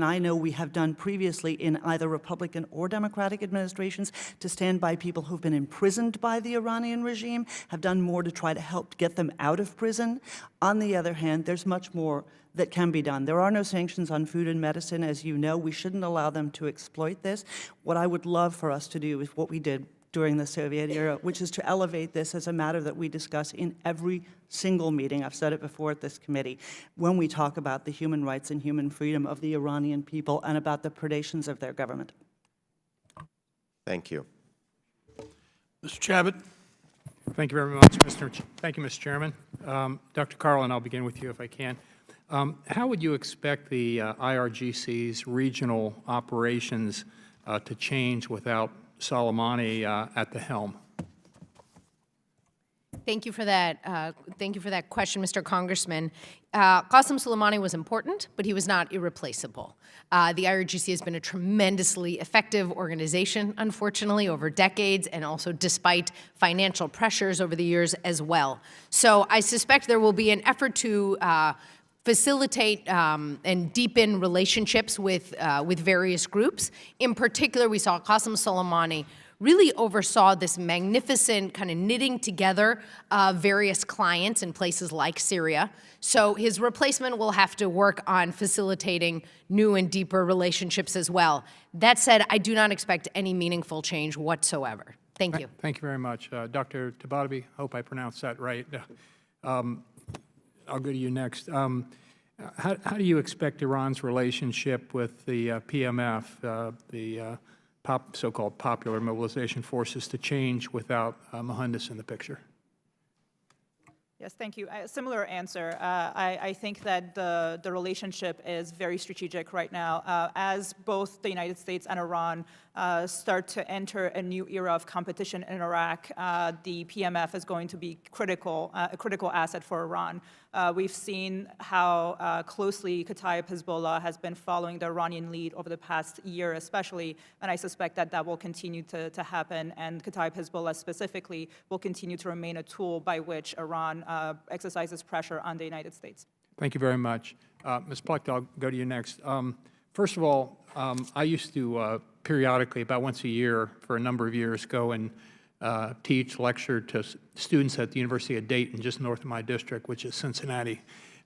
Speaker 7: I know we have done previously in either Republican or Democratic administrations to stand by people who've been imprisoned by the Iranian regime, have done more to try to help get them out of prison. On the other hand, there's much more that can be done. There are no sanctions on food and medicine, as you know. We shouldn't allow them to exploit this. What I would love for us to do is what we did during the Soviet era, which is to elevate this as a matter that we discuss in every single meeting. I've said it before at this committee, when we talk about the human rights and human freedom of the Iranian people and about the predations of their government.
Speaker 8: Thank you.
Speaker 1: Mr. Chabot?
Speaker 9: Thank you very much, Thank you, Mr. Chairman. Dr. Karlin, I'll begin with you if I can. How would you expect the IRGC's regional operations to change without Soleimani at the helm?
Speaker 5: Thank you for that. Thank you for that question, Mr. Congressman. Qasem Soleimani was important, but he was not irreplaceable. The IRGC has been a tremendously effective organization, unfortunately, over decades, and also despite financial pressures over the years as well. So I suspect there will be an effort to facilitate and deepen relationships with various groups. In particular, we saw Qasem Soleimani really oversaw this magnificent kind of knitting together of various clients in places like Syria. So his replacement will have to work on facilitating new and deeper relationships as well. That said, I do not expect any meaningful change whatsoever. Thank you.
Speaker 9: Thank you very much. Dr. Tabatabai, hope I pronounced that right. I'll go to you next. How do you expect Iran's relationship with the PMF, the so-called Popular Mobilization Forces, to change without Mohandas in the picture?
Speaker 6: Yes, thank you. A similar answer. I think that the relationship is very strategic right now. As both the United States and Iran start to enter a new era of competition in Iraq, the PMF is going to be a critical asset for Iran. We've seen how closely Kataib Hezbollah has been following the Iranian lead over the past year especially, and I suspect that that will continue to happen, and Kataib Hezbollah specifically will continue to remain a tool by which Iran exercises pressure on the United States.
Speaker 9: Thank you very much. Ms. Pletka, I'll go to you next. First of all, I used to periodically, about once a year for a number of years, go and teach, lecture to students at the University of Dayton, just north of my district, which is Cincinnati.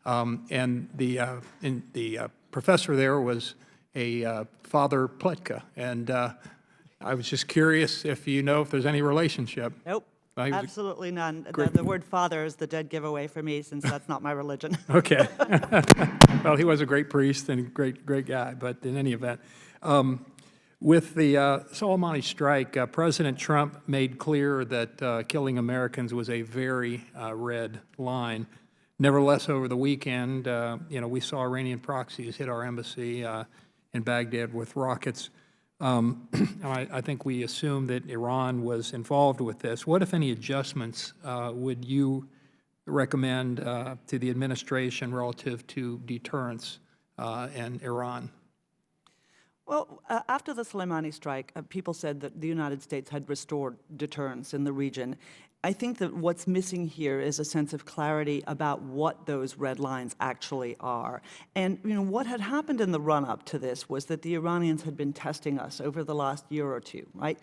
Speaker 9: And the professor there was a Father Pletka, and I was just curious if you know if there's any relationship.
Speaker 7: Nope.
Speaker 9: He was
Speaker 7: Absolutely none.
Speaker 9: great-
Speaker 7: The word father is the dead giveaway for me, since that's not my religion.
Speaker 9: Okay. Well, he was a great priest and a great guy, but in any event. With the Soleimani strike, President Trump made clear that killing Americans was a very red line. Nevertheless, over the weekend, we saw Iranian proxies hit our embassy in Baghdad with rockets. I think we assume that Iran was involved with this. What, if any, adjustments would you recommend to the administration relative to deterrence and Iran?
Speaker 7: Well, after the Soleimani strike, people said that the United States had restored deterrence in the region. I think that what's missing here is a sense of clarity about what those red lines actually are. And what had happened in the run-up to this was that the Iranians had been testing us over the last year or two, right?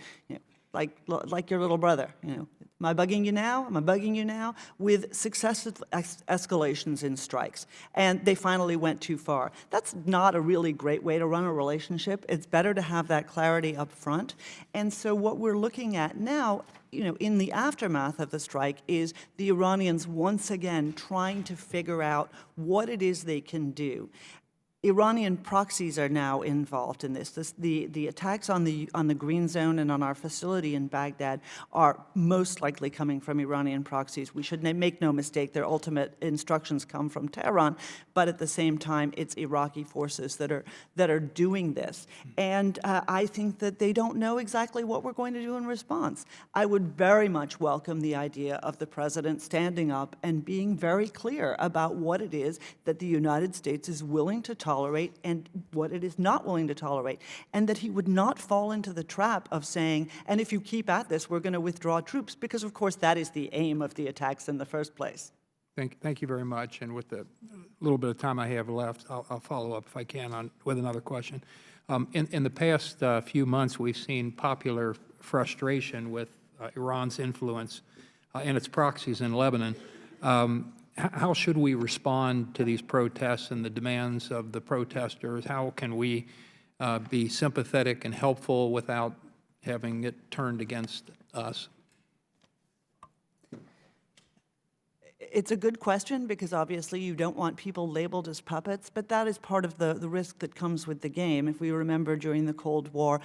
Speaker 7: Like your little brother, am I bugging you now? Am I bugging you now? With successive escalations in strikes. And they finally went too far. That's not a really great way to run a relationship. It's better to have that clarity up front. And so what we're looking at now, in the aftermath of the strike, is the Iranians once again trying to figure out what it is they can do. Iranian proxies are now involved in this. The attacks on the Green Zone and on our facility in Baghdad are most likely coming from Iranian proxies. We should make no mistake, their ultimate instructions come from Tehran, but at the same time, it's Iraqi forces that are doing this. And I think that they don't know exactly what we're going to do in response. I would very much welcome the idea of the president standing up and being very clear about what it is that the United States is willing to tolerate and what it is not willing to tolerate, and that he would not fall into the trap of saying, and if you keep at this, we're going to withdraw troops, because of course that is the aim of the attacks in the first place.
Speaker 9: Thank you very much. And with the little bit of time I have left, I'll follow up if I can with another question. In the past few months, we've seen popular frustration with Iran's influence and its proxies in Lebanon. How should we respond to these protests and the demands of the protesters? How can we be sympathetic and helpful without having it turned against us?
Speaker 7: It's a good question because obviously you don't want people labeled as puppets, but that is part of the risk that comes with the game. If we remember during the Cold War,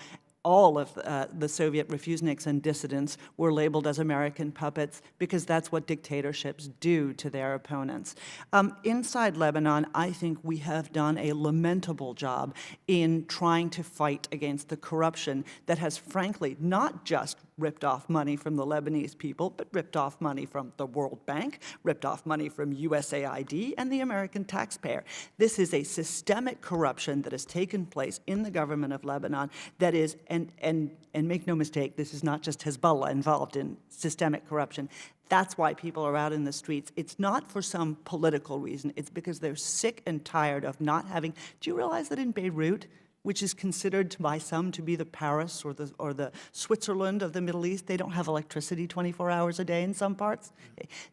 Speaker 7: all of the Soviet refuseniks and dissidents were labeled as American puppets because that's what dictatorships do to their opponents. Inside Lebanon, I think we have done a lamentable job in trying to fight against the corruption that has frankly not just ripped off money from the Lebanese people, but ripped off money from the World Bank, ripped off money from USAID and the American taxpayer. This is a systemic corruption that has taken place in the government of Lebanon that is, and make no mistake, this is not just Hezbollah involved in systemic corruption. That's why people are out in the streets. It's not for some political reason. It's because they're sick and tired of not having. Do you realize that in Beirut, which is considered by some to be the Paris or the Switzerland of the Middle East, they don't have electricity 24 hours a day in some parts?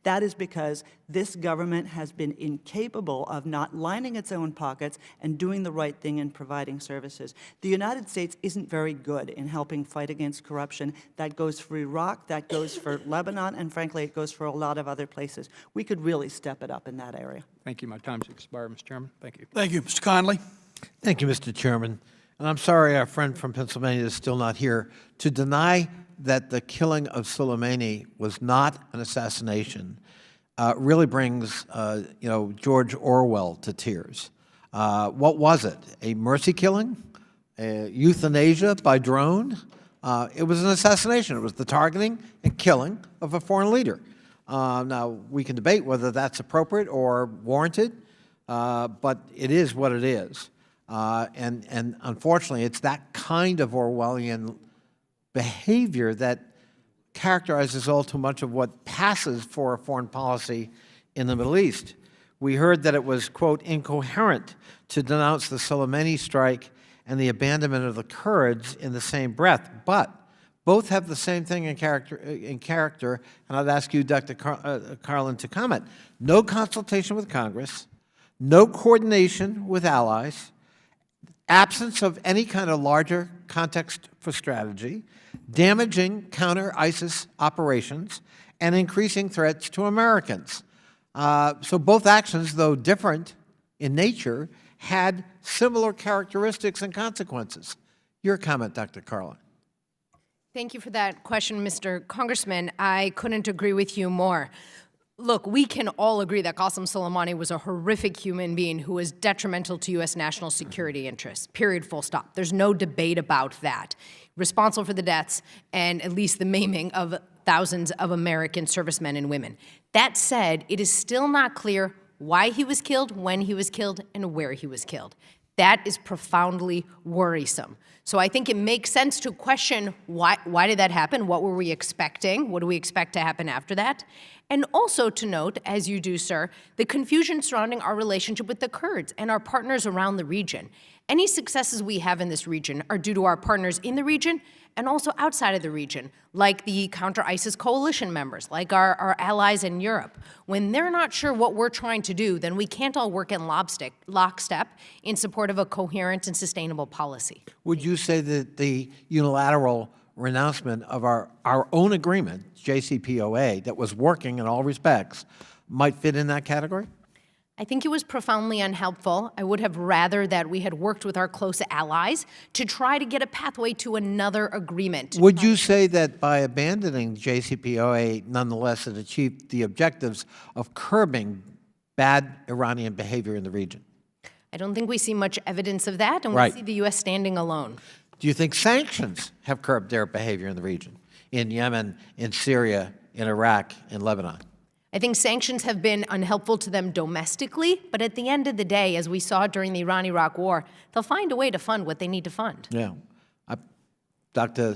Speaker 7: That is because this government has been incapable of not lining its own pockets and doing the right thing and providing services. The United States isn't very good in helping fight against corruption. That goes for Iraq, that goes for Lebanon, and frankly, it goes for a lot of other places. We could really step it up in that area.
Speaker 9: Thank you. My time's expired, Mr. Chairman. Thank you.
Speaker 1: Thank you. Mr. Conley?
Speaker 3: Thank you, Mr. Chairman. And I'm sorry our friend from Pennsylvania is still not here. To deny that the killing of Soleimani was not an assassination really brings, George Orwell to tears. What was it? A mercy killing? Euthanasia by drone? It was an assassination. It was the targeting and killing of a foreign leader. Now, we can debate whether that's appropriate or warranted, but it is what it is. And unfortunately, it's that kind of Orwellian behavior that characterizes all too much of what passes for a foreign policy in the Middle East. We heard that it was, quote, incoherent to denounce the Soleimani strike and the abandonment of the Kurds in the same breath, but both have the same thing in character, and I'd ask you, Dr. Karlin, to comment. No consultation with Congress, no coordination with allies, absence of any kind of larger context for strategy, damaging counter-ISIS operations, and increasing threats to Americans. So both actions, though different in nature, had similar characteristics and consequences. Your comment, Dr. Karlin.
Speaker 5: Thank you for that question, Mr. Congressman. I couldn't agree with you more. Look, we can all agree that Qasem Soleimani was a horrific human being who was detrimental to U.S. national security interests, period, full stop. There's no debate about that. Responsible for the deaths and at least the maiming of thousands of American servicemen and women. That said, it is still not clear why he was killed, when he was killed, and where he was killed. That is profoundly worrisome. So I think it makes sense to question why did that happen? What were we expecting? What do we expect to happen after that? And also to note, as you do, sir, the confusion surrounding our relationship with the Kurds and our partners around the region. Any successes we have in this region are due to our partners in the region and also outside of the region, like the counter-ISIS coalition members, like our allies in Europe. When they're not sure what we're trying to do, then we can't all work in lockstep in support of a coherent and sustainable policy.
Speaker 3: Would you say that the unilateral renouncement of our own agreement, JCPOA, that was working in all respects, might fit in that category?
Speaker 5: I think it was profoundly unhelpful. I would have rather that we had worked with our close allies to try to get a pathway to another agreement.
Speaker 3: Would you say that by abandoning JCPOA, nonetheless, it achieved the objectives of curbing bad Iranian behavior in the region?
Speaker 5: I don't think we see much evidence of that, and
Speaker 3: Right.
Speaker 5: we see the U.S. standing alone.
Speaker 3: Do you think sanctions have curbed their behavior in the region, in Yemen, in Syria, in Iraq, in Lebanon?
Speaker 5: I think sanctions have been unhelpful to them domestically, but at the end of the day, as we saw during the Iran-Iraq war, they'll find a way to fund what they need to fund.
Speaker 3: Yeah. Dr.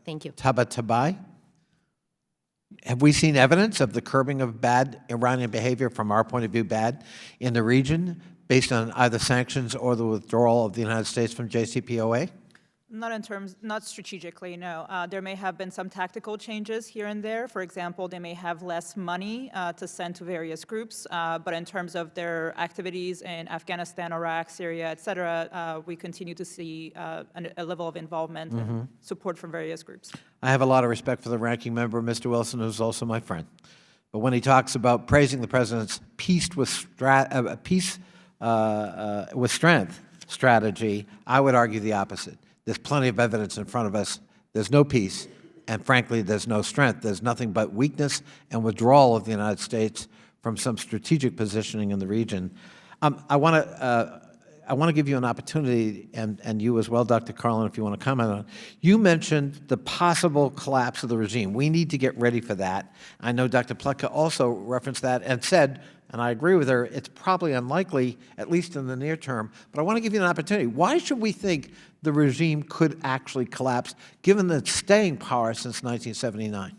Speaker 5: Thank you.
Speaker 3: Tabatabai, have we seen evidence of the curbing of bad Iranian behavior, from our point of view, bad, in the region, based on either sanctions or the withdrawal of the United States from JCPOA?
Speaker 6: Not strategically, no. There may have been some tactical changes here and there. For example, they may have less money to send to various groups, but in terms of their activities in Afghanistan, Iraq, Syria, et cetera, we continue to see a level of involvement and support from various groups.
Speaker 3: I have a lot of respect for the ranking member, Mr. Wilson, who's also my friend. But when he talks about praising the president's peace with strength strategy, I would argue the opposite. There's plenty of evidence in front of us. There's no peace, and frankly, there's no strength. There's nothing but weakness and withdrawal of the United States from some strategic positioning in the region. I want to give you an opportunity, and you as well, Dr. Karlin, if you want to comment on it. You mentioned the possible collapse of the regime. We need to get ready for that. I know Dr. Pletka also referenced that and said, and I agree with her, it's probably unlikely, at least in the near term, but I want to give you an opportunity. Why should we think the regime could actually collapse, given its staying power since 1979?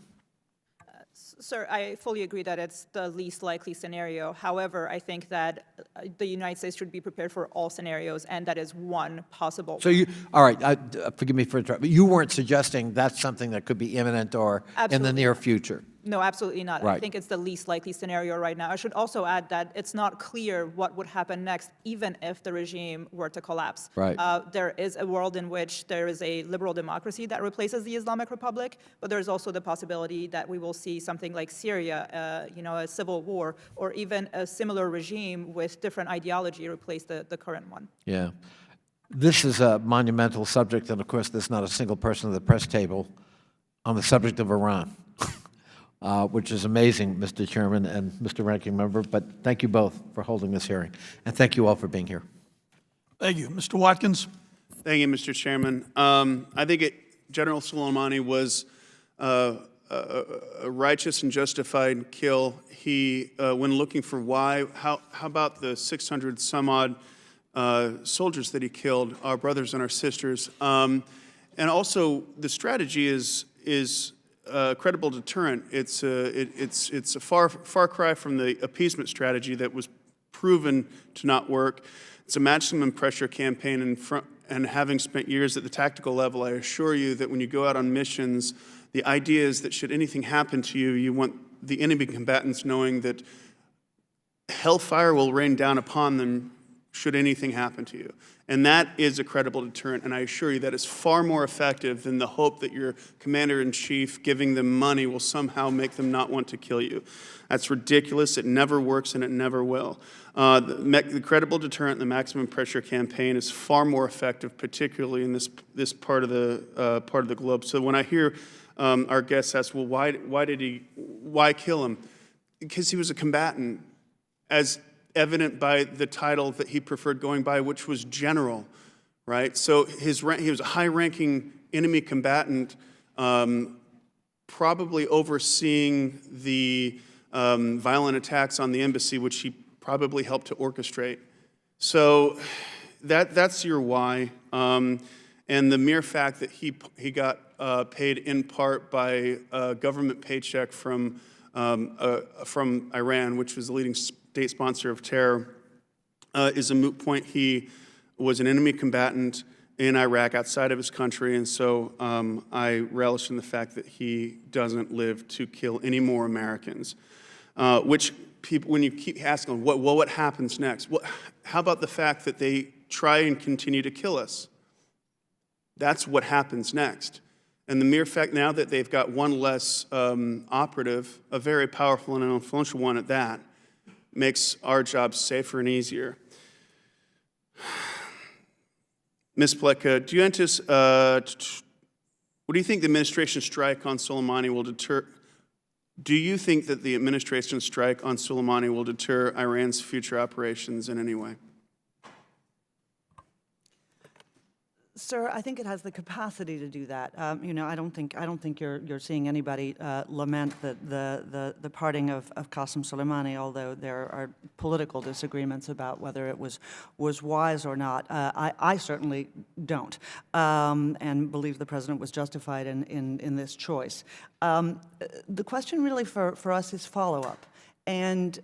Speaker 6: Sir, I fully agree that it's the least likely scenario. However, I think that the United States should be prepared for all scenarios, and that is one possible.
Speaker 3: So you, all right, forgive me for interrupting, but you weren't suggesting that's something that could be imminent or in the near future?
Speaker 6: No, absolutely not.
Speaker 3: Right.
Speaker 6: I think it's the least likely scenario right now. I should also add that it's not clear what would happen next, even if the regime were to collapse.
Speaker 3: Right.
Speaker 6: There is a world in which there is a liberal democracy that replaces the Islamic Republic, but there's also the possibility that we will see something like Syria, a civil war, or even a similar regime with different ideology replace the current one.
Speaker 3: Yeah. This is a monumental subject, and of course, there's not a single person at the press table on the subject of Iran. Which is amazing, Mr. Chairman and Mr. Ranking Member, but thank you both for holding this hearing, and thank you all for being here.
Speaker 1: Thank you. Mr. Watkins?
Speaker 10: Thank you, Mr. Chairman. I think General Soleimani was a righteous and justified kill. He, when looking for why, how about the 600 some odd soldiers that he killed, our brothers and our sisters? And also, the strategy is credible deterrent. It's a far cry from the appeasement strategy that was proven to not work. It's a maximum pressure campaign, and having spent years at the tactical level, I assure you that when you go out on missions, the idea is that should anything happen to you, you want the enemy combatants knowing that hellfire will rain down upon them should anything happen to you. And that is a credible deterrent, and I assure you that is far more effective than the hope that your commander-in-chief giving them money will somehow make them not want to kill you. That's ridiculous. It never works, and it never will. The credible deterrent, the maximum pressure campaign, is far more effective, particularly in this part of the globe. So when I hear our guests ask, well, why kill him? Because he was a combatant, as evident by the title that he preferred going by, which was general, right? So he was a high-ranking enemy combatant, probably overseeing the violent attacks on the embassy, which he probably helped to orchestrate. So that's your why. And the mere fact that he got paid in part by a government paycheck from Iran, which was the leading state sponsor of terror, is a moot point. He was an enemy combatant in Iraq outside of his country, and so I relish in the fact that he doesn't live to kill any more Americans. Which people, when you keep asking, what happens next? How about the fact that they try and continue to kill us? That's what happens next. And the mere fact now that they've got one less operative, a very powerful and influential one at that, makes our job safer and easier. Ms. Pletka, do you what do you think the administration's strike on Soleimani will deter? Do you think that the administration's strike on Soleimani will deter Iran's future operations in any way?
Speaker 7: Sir, I think it has the capacity to do that. I don't think you're seeing anybody lament the parting of Qasem Soleimani, although there are political disagreements about whether it was wise or not. I certainly don't, and believe the president was justified in this choice. The question really for us is follow-up, and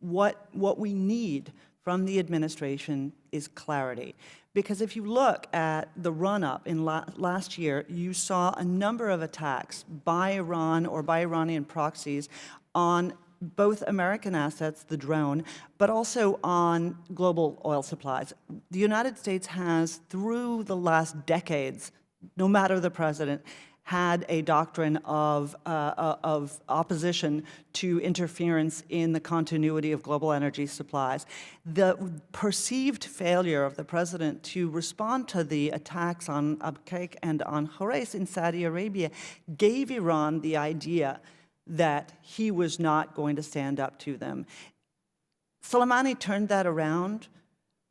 Speaker 7: what we need from the administration is clarity. Because if you look at the run-up in last year, you saw a number of attacks by Iran or by Iranian proxies on both American assets, the drone, but also on global oil supplies. The United States has, through the last decades, no matter the president, had a doctrine of opposition to interference in the continuity of global energy supplies. The perceived failure of the president to respond to the attacks on Abqaiq and on Khurais in Saudi Arabia gave Iran the idea that he was not going to stand up to them. Soleimani turned that around,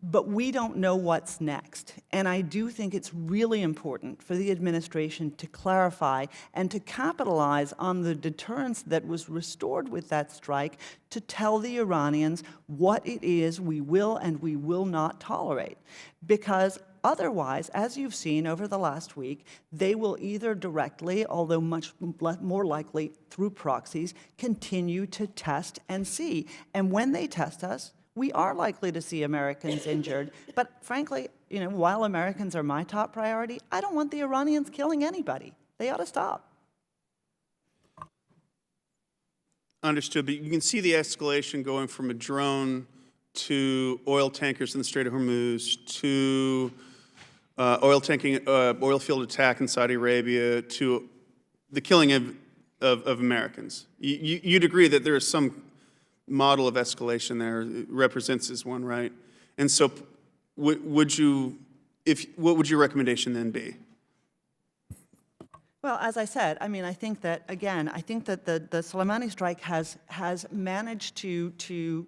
Speaker 7: but we don't know what's next. And I do think it's really important for the administration to clarify and to capitalize on the deterrence that was restored with that strike to tell the Iranians what it is we will and we will not tolerate. Because otherwise, as you've seen over the last week, they will either directly, although much more likely through proxies, continue to test and see. And when they test us, we are likely to see Americans injured. But frankly, while Americans are my top priority, I don't want the Iranians killing anybody. They ought to stop.
Speaker 10: Understood, but you can see the escalation going from a drone to oil tankers in the Strait of Hormuz to oil field attack in Saudi Arabia to the killing of Americans. You'd agree that there is some model of escalation there. It represents as one, right? And so what would your recommendation then be?
Speaker 7: Well, as I said, I think that, again, the Soleimani strike has managed to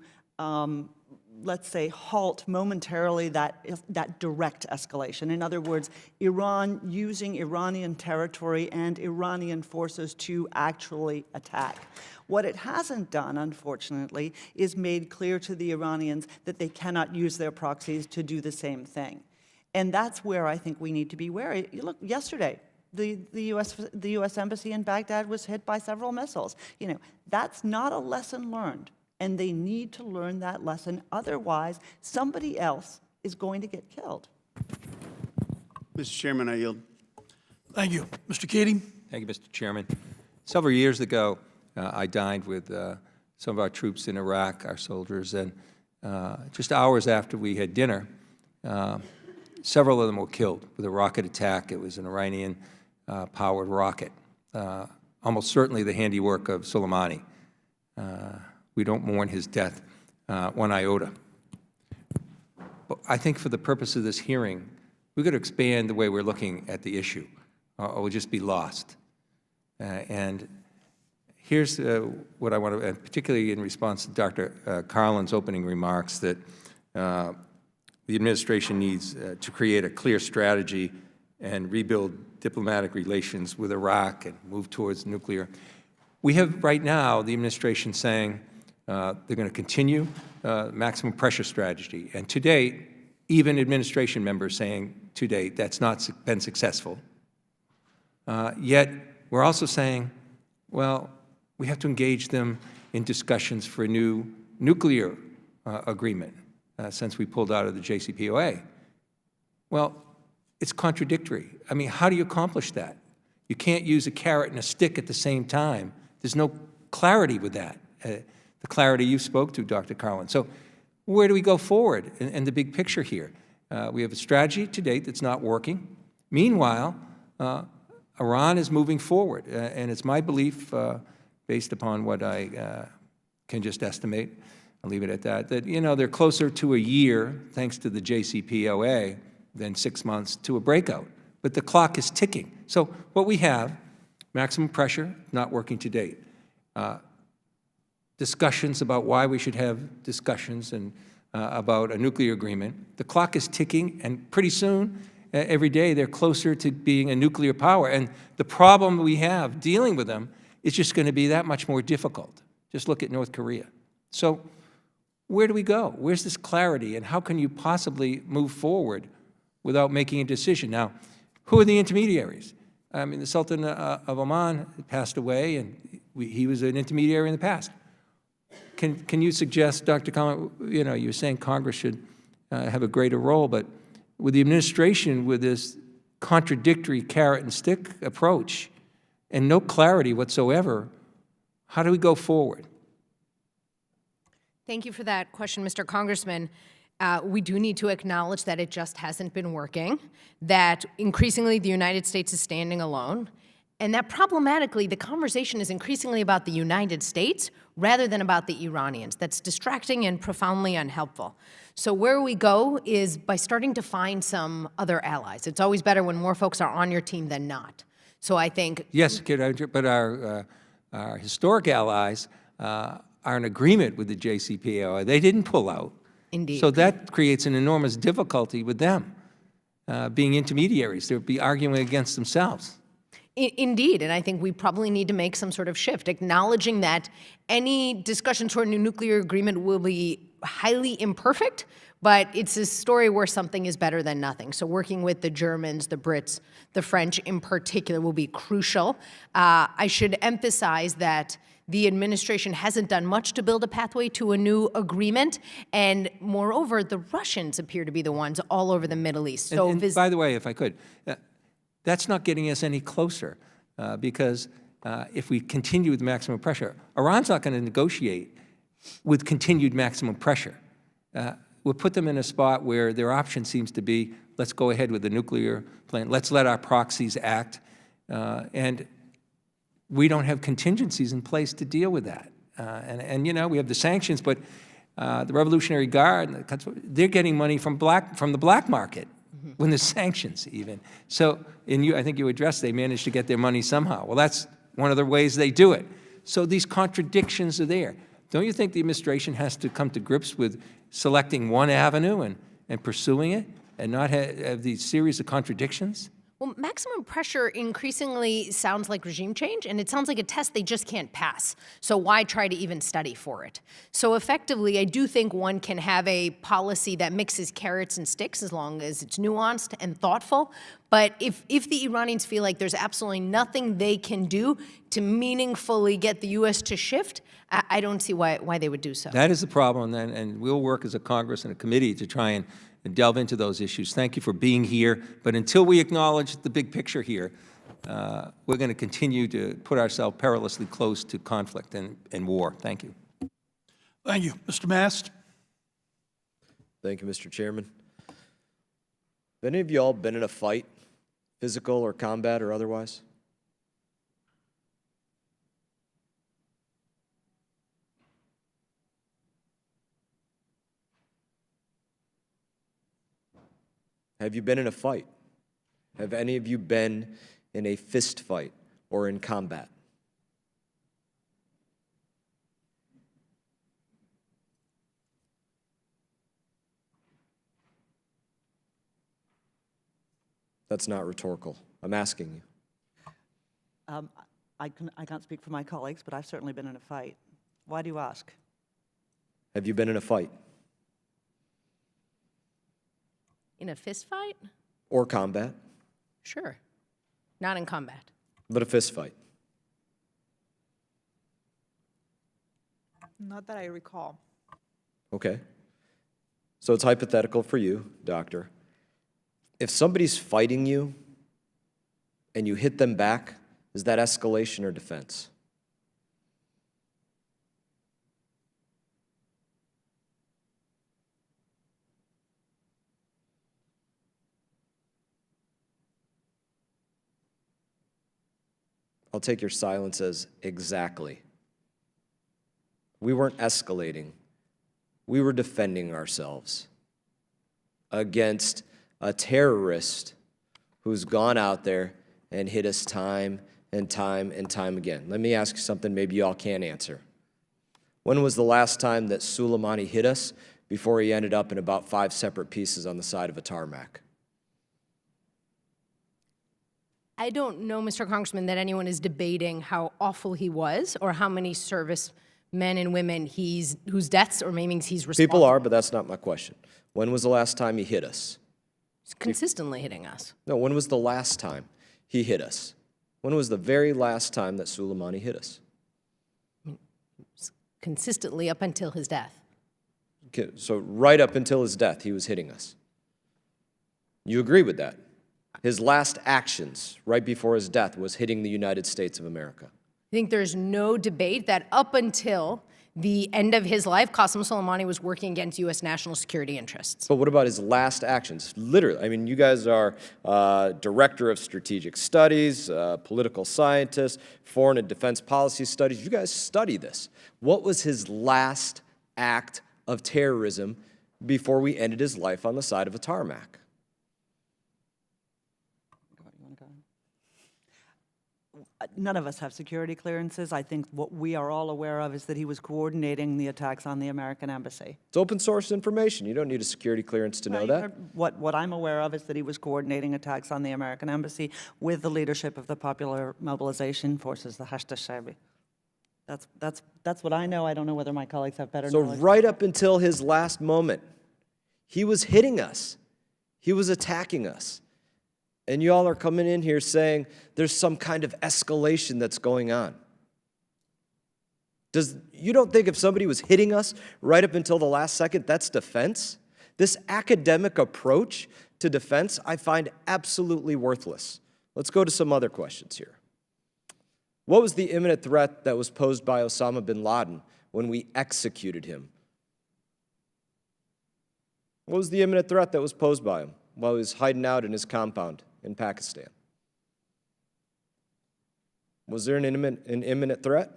Speaker 7: let's say, halt momentarily that direct escalation. In other words, Iran using Iranian territory and Iranian forces to actually attack. What it hasn't done, unfortunately, is made clear to the Iranians that they cannot use their proxies to do the same thing. And that's where I think we need to be wary. Look, yesterday, the U.S. Embassy in Baghdad was hit by several missiles. That's not a lesson learned. And they need to learn that lesson. Otherwise, somebody else is going to get killed.
Speaker 10: Mr. Chairman, I yield.
Speaker 1: Thank you. Mr. Keating?
Speaker 11: Thank you, Mr. Chairman. Several years ago, I dined with some of our troops in Iraq, our soldiers, and just hours after we had dinner, several of them were killed with a rocket attack. It was an Iranian-powered rocket, almost certainly the handiwork of Soleimani. We don't mourn his death one iota. But I think for the purpose of this hearing, we've got to expand the way we're looking at the issue, or we'll just be lost. And here's what I want to, and particularly in response to Dr. Karlin's opening remarks, that the administration needs to create a clear strategy and rebuild diplomatic relations with Iraq and move towards nuclear. We have right now the administration saying they're going to continue maximum pressure strategy. And to date, even administration members saying to date that's not been successful. Yet we're also saying, well, we have to engage them in discussions for a new nuclear agreement since we pulled out of the JCPOA. Well, it's contradictory. I mean, how do you accomplish that? You can't use a carrot and a stick at the same time. There's no clarity with that, the clarity you spoke to, Dr. Karlin. So where do we go forward in the big picture here? We have a strategy to date that's not working. Meanwhile, Iran is moving forward, and it's my belief, based upon what I can just estimate, I'll leave it at that, that they're closer to a year, thanks to the JCPOA, than 6 months to a breakout. But the clock is ticking. So what we have, maximum pressure, not working to date. Discussions about why we should have discussions and about a nuclear agreement. The clock is ticking, and pretty soon, every day, they're closer to being a nuclear power. And the problem we have dealing with them is just going to be that much more difficult. Just look at North Korea. So where do we go? Where's this clarity, and how can you possibly move forward without making a decision? Now, who are the intermediaries? I mean, the Sultan of Oman passed away, and he was an intermediary in the past. Can you suggest, Dr. Karlin, you were saying Congress should have a greater role. But with the administration, with this contradictory carrot and stick approach and no clarity whatsoever, how do we go forward?
Speaker 5: Thank you for that question, Mr. Congressman. We do need to acknowledge that it just hasn't been working, that increasingly the United States is standing alone, and that problematically the conversation is increasingly about the United States rather than about the Iranians. That's distracting and profoundly unhelpful. So where we go is by starting to find some other allies. It's always better when more folks are on your team than not. So I think—
Speaker 11: Yes, but our historic allies are in agreement with the JCPOA. They didn't pull out.
Speaker 5: Indeed.
Speaker 11: So that creates an enormous difficulty with them being intermediaries. They would be arguing against themselves.
Speaker 5: Indeed, and I think we probably need to make some sort of shift, acknowledging that any discussion toward a new nuclear agreement will be highly imperfect, but it's a story where something is better than nothing. So working with the Germans, the Brits, the French in particular will be crucial. I should emphasize that the administration hasn't done much to build a pathway to a new agreement, and moreover, the Russians appear to be the ones all over the Middle East. So
Speaker 11: and by the way, if I could, that's not getting us any closer because if we continue with maximum pressure, Iran's not going to negotiate with continued maximum pressure. We'll put them in a spot where their option seems to be, let's go ahead with the nuclear plant, let's let our proxies act, and we don't have contingencies in place to deal with that. And you know, we have the sanctions, but the Revolutionary Guard, they're getting money from the black market when there's sanctions even. So, I think you addressed they managed to get their money somehow. Well, that's one of the ways they do it. So these contradictions are there. Don't you think the administration has to come to grips with selecting one avenue and pursuing it and not have these series of contradictions?
Speaker 5: Well, maximum pressure increasingly sounds like regime change, and it sounds like a test they just can't pass. So why try to even study for it? So effectively, I do think one can have a policy that mixes carrots and sticks as long as it's nuanced and thoughtful. But if the Iranians feel like there's absolutely nothing they can do to meaningfully get the U.S. to shift, I don't see why they would do so.
Speaker 11: That is the problem, and we'll work as a Congress and a committee to try and delve into those issues. Thank you for being here. But until we acknowledge the big picture here, we're going to continue to put ourselves perilously close to conflict and war. Thank you.
Speaker 1: Thank you. Mr. Mast?
Speaker 12: Thank you, Mr. Chairman. Have any of you all been in a fight, physical or combat or otherwise? Have you been in a fight? Have any of you been in a fist fight or in combat? That's not rhetorical. I'm asking you.
Speaker 7: I can't speak for my colleagues, but I've certainly been in a fight. Why do you ask?
Speaker 12: Have you been in a fight?
Speaker 5: In a fist fight?
Speaker 12: Or combat?
Speaker 5: Sure. Not in combat.
Speaker 12: But a fist fight?
Speaker 6: Not that I recall.
Speaker 12: Okay. So it's hypothetical for you, doctor. If somebody's fighting you and you hit them back, is that escalation or defense? I'll take your silence as exactly. We weren't escalating. We were defending ourselves against a terrorist who's gone out there and hit us time and time and time again. Let me ask you something maybe y'all can't answer. When was the last time that Soleimani hit us before he ended up in about 5 separate pieces on the side of a tarmac?
Speaker 5: I don't know, Mr. Congressman, that anyone is debating how awful he was or how many servicemen and women whose deaths or maimings he's responsible.
Speaker 12: People are, but that's not my question. When was the last time he hit us?
Speaker 5: He's consistently hitting us.
Speaker 12: No, when was the last time he hit us? When was the very last time that Soleimani hit us?
Speaker 5: Consistently up until his death.
Speaker 12: So right up until his death, he was hitting us. You agree with that? His last actions right before his death was hitting the United States of America.
Speaker 5: I think there's no debate that up until the end of his life, Qasem Soleimani was working against U.S. national security interests.
Speaker 12: But what about his last actions? Literally, I mean, you guys are Director of Strategic Studies, political scientists, foreign and defense policy studies. You guys study this. What was his last act of terrorism before we ended his life on the side of a tarmac?
Speaker 7: None of us have security clearances. I think what we are all aware of is that he was coordinating the attacks on the American embassy.
Speaker 12: It's open source information. You don't need a security clearance to know that.
Speaker 7: What I'm aware of is that he was coordinating attacks on the American embassy with the leadership of the Popular Mobilization Forces, the Hashd-e-Shaabi. That's what I know. I don't know whether my colleagues have better knowledge.
Speaker 12: So right up until his last moment, he was hitting us. He was attacking us. And you all are coming in here saying there's some kind of escalation that's going on. You don't think if somebody was hitting us right up until the last second, that's defense? This academic approach to defense I find absolutely worthless. Let's go to some other questions here. What was the imminent threat that was posed by Osama bin Laden when we executed him? What was the imminent threat that was posed by him while he was hiding out in his compound in Pakistan? Was there an imminent threat?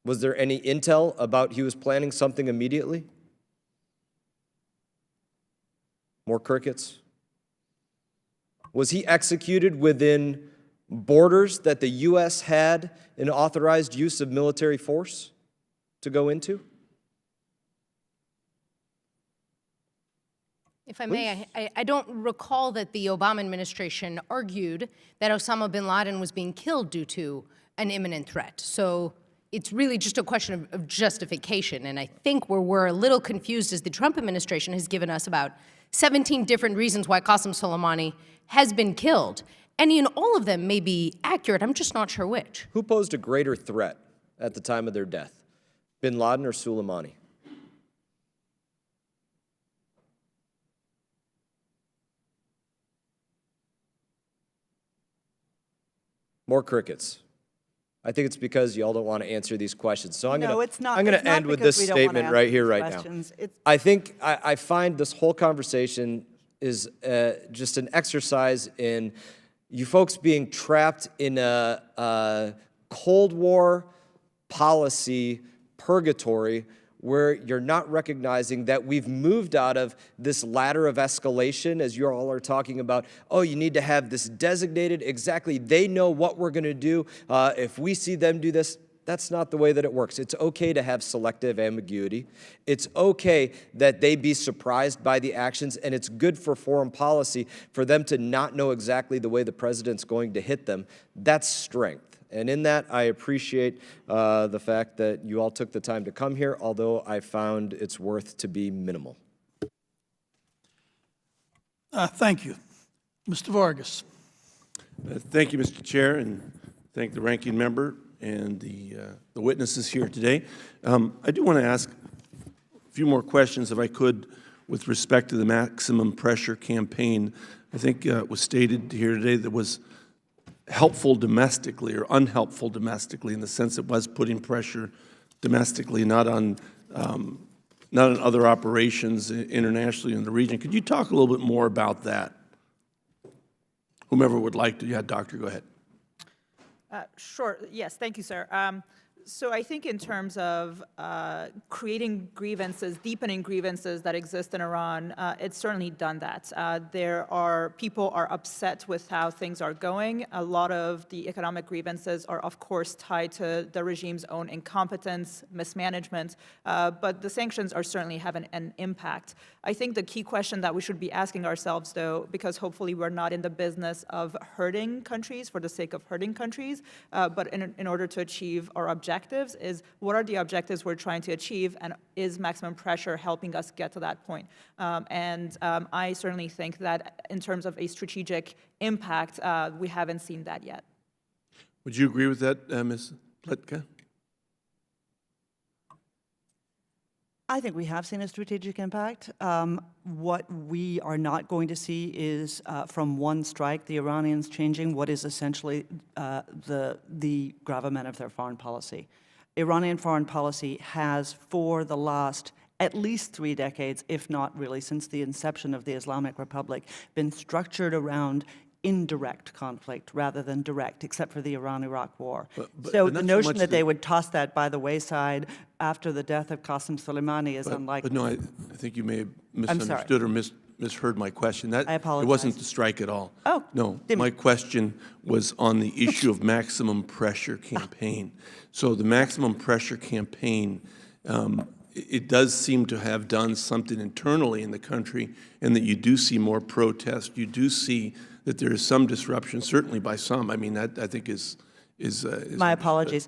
Speaker 12: Was there any intel about he was planning something immediately? More crickets? Was he executed within borders that the U.S. had an authorized use of military force to go into?
Speaker 5: If I may, I don't recall that the Obama administration argued that Osama bin Laden was being killed due to an imminent threat. So it's really just a question of justification. And I think where we're a little confused is the Trump administration has given us about 17 different reasons why Qasem Soleimani has been killed. Any and all of them may be accurate. I'm just not sure which.
Speaker 12: Who posed a greater threat at the time of their death? Bin Laden or Soleimani? More crickets. I think it's because y'all don't want to answer these questions. So I'm going to end with this statement right here, right now. I think I find this whole conversation is just an exercise in you folks being trapped in a Cold War policy purgatory where you're not recognizing that we've moved out of this ladder of escalation, as you all are talking about. Oh, you need to have this designated, exactly, they know what we're going to do. If we see them do this, that's not the way that it works. It's okay to have selective ambiguity. It's okay that they be surprised by the actions, and it's good for foreign policy for them to not know exactly the way the president's going to hit them. That's strength. And in that, I appreciate the fact that you all took the time to come here, although I found its worth to be minimal.
Speaker 1: Thank you. Mr. Vargas.
Speaker 13: Thank you, Mr. Chair, and thank the ranking member and the witnesses here today. I do want to ask a few more questions, if I could, with respect to the maximum pressure campaign. I think it was stated here today that was helpful domestically or unhelpful domestically, in the sense it was putting pressure domestically, not on other operations internationally in the region. Could you talk a little bit more about that? Whomever would like to. Yeah, Doctor, go ahead.
Speaker 6: Sure. Yes. Thank you, sir. So I think in terms of creating grievances, deepening grievances that exist in Iran, it's certainly done that. People are upset with how things are going. A lot of the economic grievances are, of course, tied to the regime's own incompetence, mismanagement, but the sanctions are certainly having an impact. I think the key question that we should be asking ourselves, though, because hopefully we're not in the business of hurting countries for the sake of hurting countries, but in order to achieve our objectives, is what are the objectives we're trying to achieve, and is maximum pressure helping us get to that point? I certainly think that in terms of a strategic impact, we haven't seen that yet.
Speaker 13: Would you agree with that, Ms. Pletka?
Speaker 7: I think we have seen a strategic impact. What we are not going to see is, from one strike, the Iranians changing what is essentially the gravamen of their foreign policy. Iranian foreign policy has, for the last at least 3 decades, if not really since the inception of the Islamic Republic, been structured around indirect conflict rather than direct, except for the Iran-Iraq war. So the notion that they would toss that by the wayside after the death of Qasem Soleimani is unlikely.
Speaker 13: But no, I think you may have misunderstood or misheard my question.
Speaker 7: I apologize.
Speaker 13: It wasn't the strike at all.
Speaker 7: Oh.
Speaker 13: No, my question was on the issue of maximum pressure campaign. So the maximum pressure campaign, it does seem to have done something internally in the country, and that you do see more protest. You do see that there is some disruption, certainly by some. I mean, that I think is
Speaker 7: my apologies.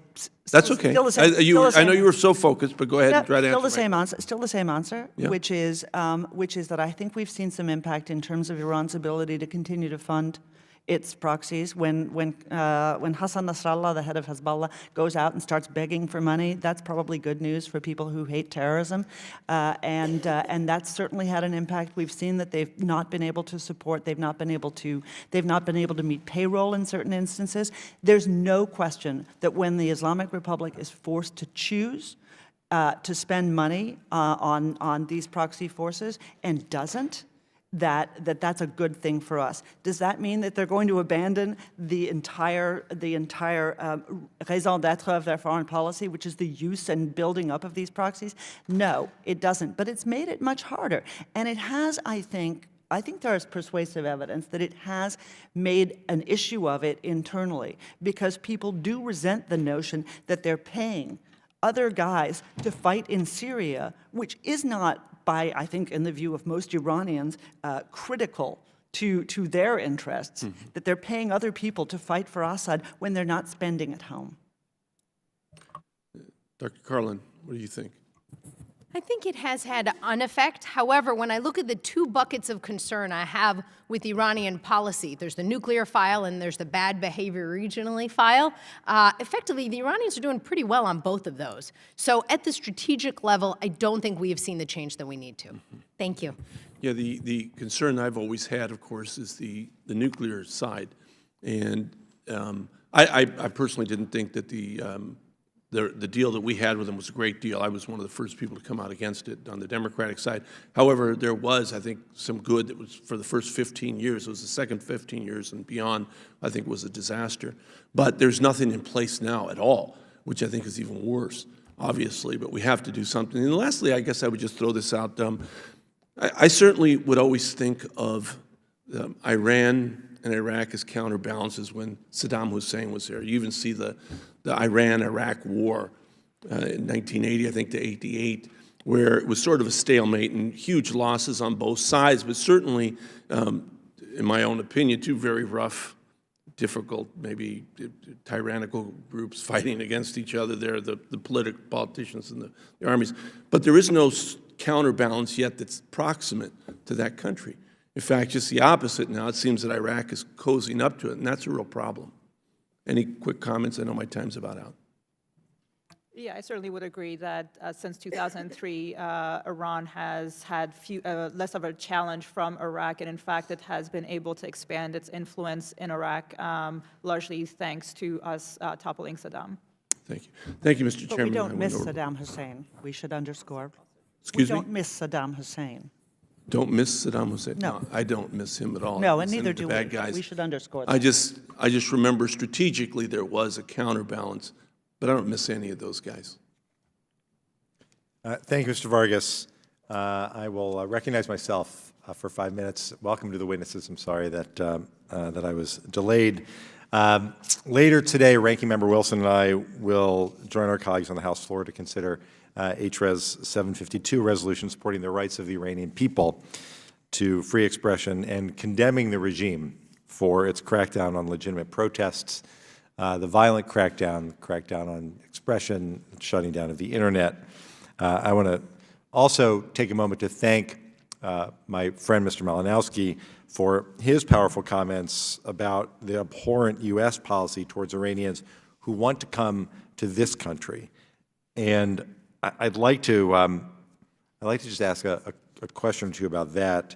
Speaker 13: That's okay. I know you were so focused, but go ahead and try to answer.
Speaker 7: Still the same answer,
Speaker 13: Yeah.
Speaker 7: which is that I think we've seen some impact in terms of Iran's ability to continue to fund its proxies. When Hassan Nasrallah, the head of Hezbollah, goes out and starts begging for money, that's probably good news for people who hate terrorism, and that's certainly had an impact. We've seen that they've not been able to support, they've not been able to meet payroll in certain instances. There's no question that when the Islamic Republic is forced to choose to spend money on these proxy forces and doesn't, that's a good thing for us. Does that mean that they're going to abandon the entire raison d'etre of their foreign policy, which is the use and building up of these proxies? No, it doesn't. But it's made it much harder. And it has, I think there is persuasive evidence that it has made an issue of it internally, because people do resent the notion that they're paying other guys to fight in Syria, which is not, I think, in the view of most Iranians, critical to their interests, that they're paying other people to fight for Assad when they're not spending at home.
Speaker 13: Dr. Karlin, what do you think?
Speaker 5: I think it has had an effect. However, when I look at the 2 buckets of concern I have with Iranian policy, there's the nuclear file and there's the bad behavior regionally file. Effectively, the Iranians are doing pretty well on both of those. So at the strategic level, I don't think we have seen the change that we need to. Thank you.
Speaker 13: Yeah, the concern I've always had, of course, is the nuclear side. And I personally didn't think that the deal that we had with them was a great deal. I was one of the first people to come out against it on the Democratic side. However, there was, I think, some good that was for the first 15 years. It was the second 15 years and beyond, I think, was a disaster. But there's nothing in place now at all, which I think is even worse, obviously. But we have to do something. And lastly, I guess I would just throw this out. I certainly would always think of Iran and Iraq as counterbalances when Saddam Hussein was there. You even see the Iran-Iraq war in 1980, I think, to 88, where it was sort of a stalemate and huge losses on both sides, but certainly, in my own opinion, 2 very rough, difficult, maybe tyrannical groups fighting against each other there, the politicians and the armies. But there is no counterbalance yet that's proximate to that country. In fact, just the opposite now. It seems that Iraq is cozying up to it, and that's a real problem. Any quick comments? I know my time's about out.
Speaker 6: Yeah, I certainly would agree that since 2003, Iran has had less of a challenge from Iraq, and in fact, it has been able to expand its influence in Iraq, largely thanks to us toppling Saddam.
Speaker 13: Thank you. Thank you, Mr. Chairman.
Speaker 7: But we don't miss Saddam Hussein. We should underscore.
Speaker 13: Excuse me?
Speaker 7: We don't miss Saddam Hussein.
Speaker 13: Don't miss Saddam Hussein?
Speaker 7: No.
Speaker 13: I don't miss him at all.
Speaker 7: No, and neither do we.
Speaker 13: Bad guys.
Speaker 7: We should underscore that.
Speaker 13: I just remember strategically there was a counterbalance, but I don't miss any of those guys.
Speaker 14: Thank you, Mr. Vargas. I will recognize myself for 5 minutes. Welcome to the witnesses. I'm sorry that I was delayed. Later today, Ranking Member Wilson and I will join our colleagues on the House floor to consider HRES 752 resolution supporting the rights of the Iranian people to free expression and condemning the regime for its crackdown on legitimate protests, the violent crackdown on expression, shutting down of the internet. I want to also take a moment to thank my friend Mr. Malinowski for his powerful comments about the abhorrent U.S. policy towards Iranians who want to come to this country. And I'd like to I'd like to just ask a question or two about that.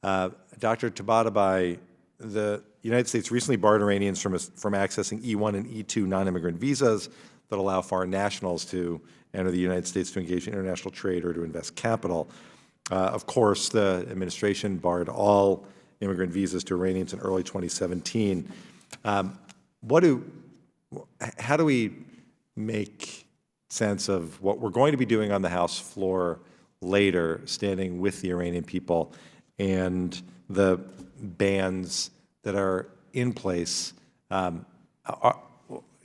Speaker 14: Dr. Tabatabai, the United States recently barred Iranians from accessing E1 and E2 non-immigrant visas that allow foreign nationals to enter the United States to engage in international trade or to invest capital. Of course, the administration barred all immigrant visas to Iranians in early 2017. How do we make sense of what we're going to be doing on the House floor later, standing with the Iranian people, and the bans that are in place? Can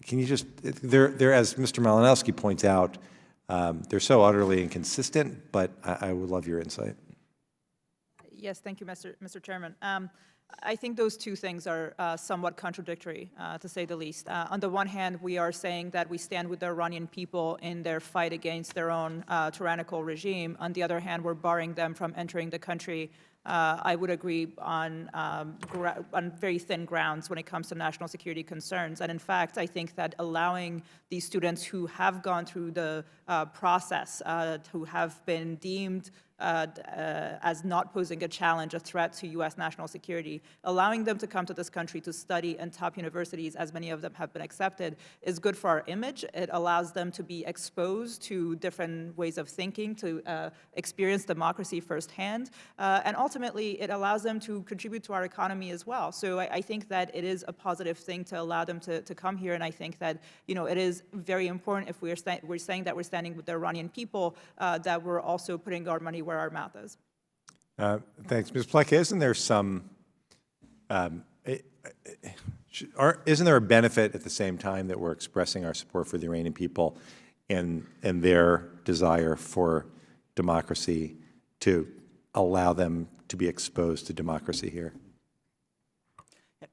Speaker 14: you just, they're, as Mr. Malinowski points out, they're so utterly inconsistent, but I would love your insight.
Speaker 6: Yes, thank you, Mr. Chairman. I think those two things are somewhat contradictory, to say the least. On the one hand, we are saying that we stand with the Iranian people in their fight against their own tyrannical regime. On the other hand, we're barring them from entering the country. I would agree on very thin grounds when it comes to national security concerns. And in fact, I think that allowing these students who have gone through the process, who have been deemed as not posing a challenge, a threat to U.S. national security, allowing them to come to this country to study in top universities, as many of them have been accepted, is good for our image. It allows them to be exposed to different ways of thinking, to experience democracy firsthand, and ultimately it allows them to contribute to our economy as well. So I think that it is a positive thing to allow them to come here, and I think that it is very important, if we're saying that we're standing with the Iranian people, that we're also putting our money where our mouth is.
Speaker 14: Thanks. Ms. Pletka, isn't there isn't there a benefit at the same time that we're expressing our support for the Iranian people and their desire for democracy to allow them to be exposed to democracy here?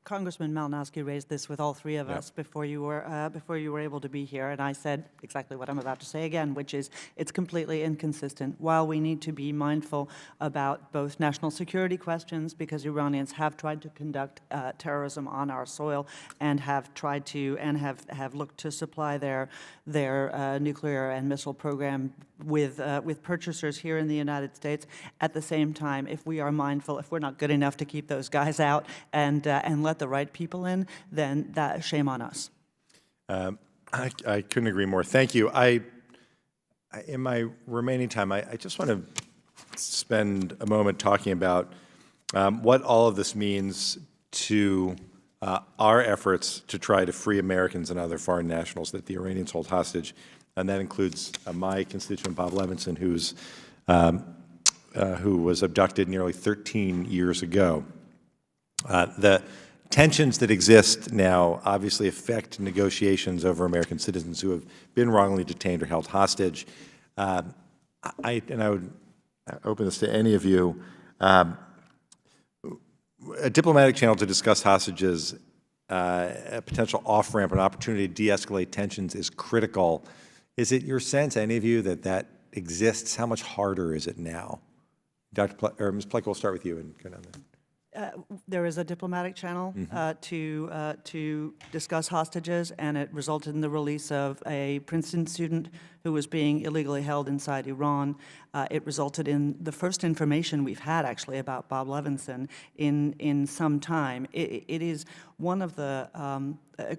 Speaker 7: Congressman Malinowski raised this with all three of us before you were able to be here, and I said exactly what I'm about to say again, which is it's completely inconsistent. While we need to be mindful about both national security questions, because Iranians have tried to conduct terrorism on our soil and have tried to and have looked to supply their nuclear and missile program with purchasers here in the United States. At the same time, if we are mindful, if we're not good enough to keep those guys out and let the right people in, then shame on us.
Speaker 14: I couldn't agree more. Thank you. In my remaining time, I just want to spend a moment talking about what all of this means to our efforts to try to free Americans and other foreign nationals that the Iranians hold hostage. And that includes my constituent, Bob Levinson, who was abducted nearly 13 years ago. The tensions that exist now obviously affect negotiations over American citizens who have been wrongly detained or held hostage. I would open this to any of you. A diplomatic channel to discuss hostages, a potential off-ramp, an opportunity to de-escalate tensions is critical. Is it your sense, any of you, that exists? How much harder is it now? Ms. Pletka, we'll start with you and go down there.
Speaker 7: There is a diplomatic channel to discuss hostages, and it resulted in the release of a Princeton student who was being illegally held inside Iran. It resulted in the first information we've had, actually, about Bob Levinson in some time. It is one of the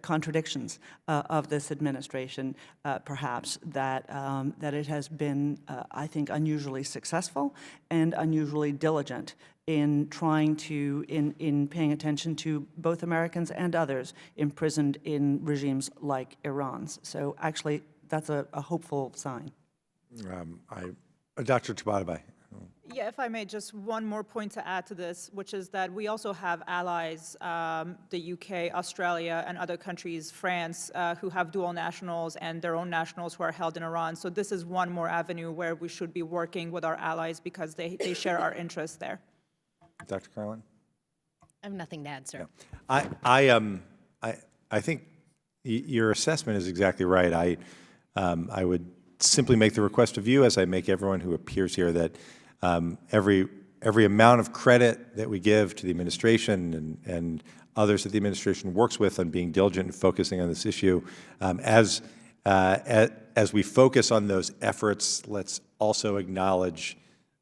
Speaker 7: contradictions of this administration, perhaps, that it has been, I think, unusually successful and unusually diligent in trying to, in paying attention to both Americans and others imprisoned in regimes like Iran's. So actually, that's a hopeful sign.
Speaker 14: Dr. Tabatabai.
Speaker 6: Yeah, if I may, just one more point to add to this, which is that we also have allies, the UK, Australia, and other countries, France, who have dual nationals and their own nationals who are held in Iran. So this is one more avenue where we should be working with our allies because they share our interests there.
Speaker 14: Dr. Karlin?
Speaker 5: I have nothing to add, sir.
Speaker 14: Yeah. I think your assessment is exactly right. I would simply make the request of you, as I make everyone who appears here, that every amount of credit that we give to the administration and others that the administration works with on being diligent and focusing on this issue, as As we focus on those efforts, let's also acknowledge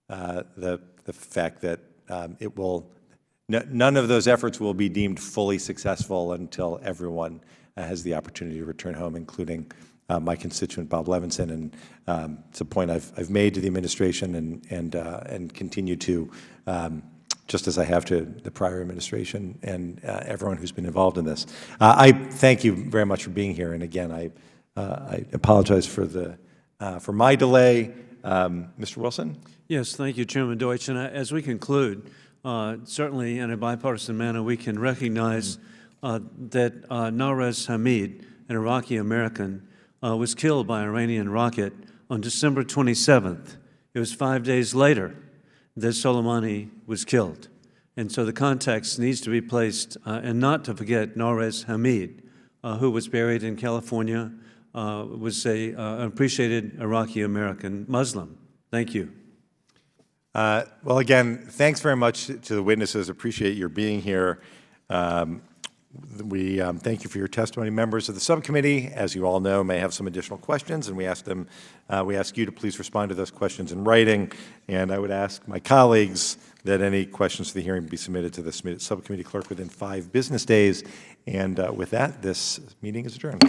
Speaker 14: the fact that none of those efforts will be deemed fully successful until everyone has the opportunity to return home, including my constituent Bob Levinson. And it's a point I've made to the administration and continue to, just as I have to the prior administration and everyone who's been involved in this. I thank you very much for being here. And again, I apologize for my delay. Mr. Wilson?
Speaker 2: Yes, thank you, Chairman Deutsch. And as we conclude, certainly in a bipartisan manner, we can recognize that Nawrez Hamid, an Iraqi-American, was killed by an Iranian rocket on December 27th. It was 5 days later that Soleimani was killed. And so the context needs to be placed, and not to forget Nawrez Hamid, who was buried in California, was an appreciated Iraqi-American Muslim. Thank you.
Speaker 14: Well, again, thanks very much to the witnesses. Appreciate your being here. We thank you for your testimony. Members of the subcommittee, as you all know, may have some additional questions, and we ask you to please respond to those questions in writing. And I would ask my colleagues that any questions to the hearing be submitted to the subcommittee clerk within 5 business days. And with that, this meeting is adjourned.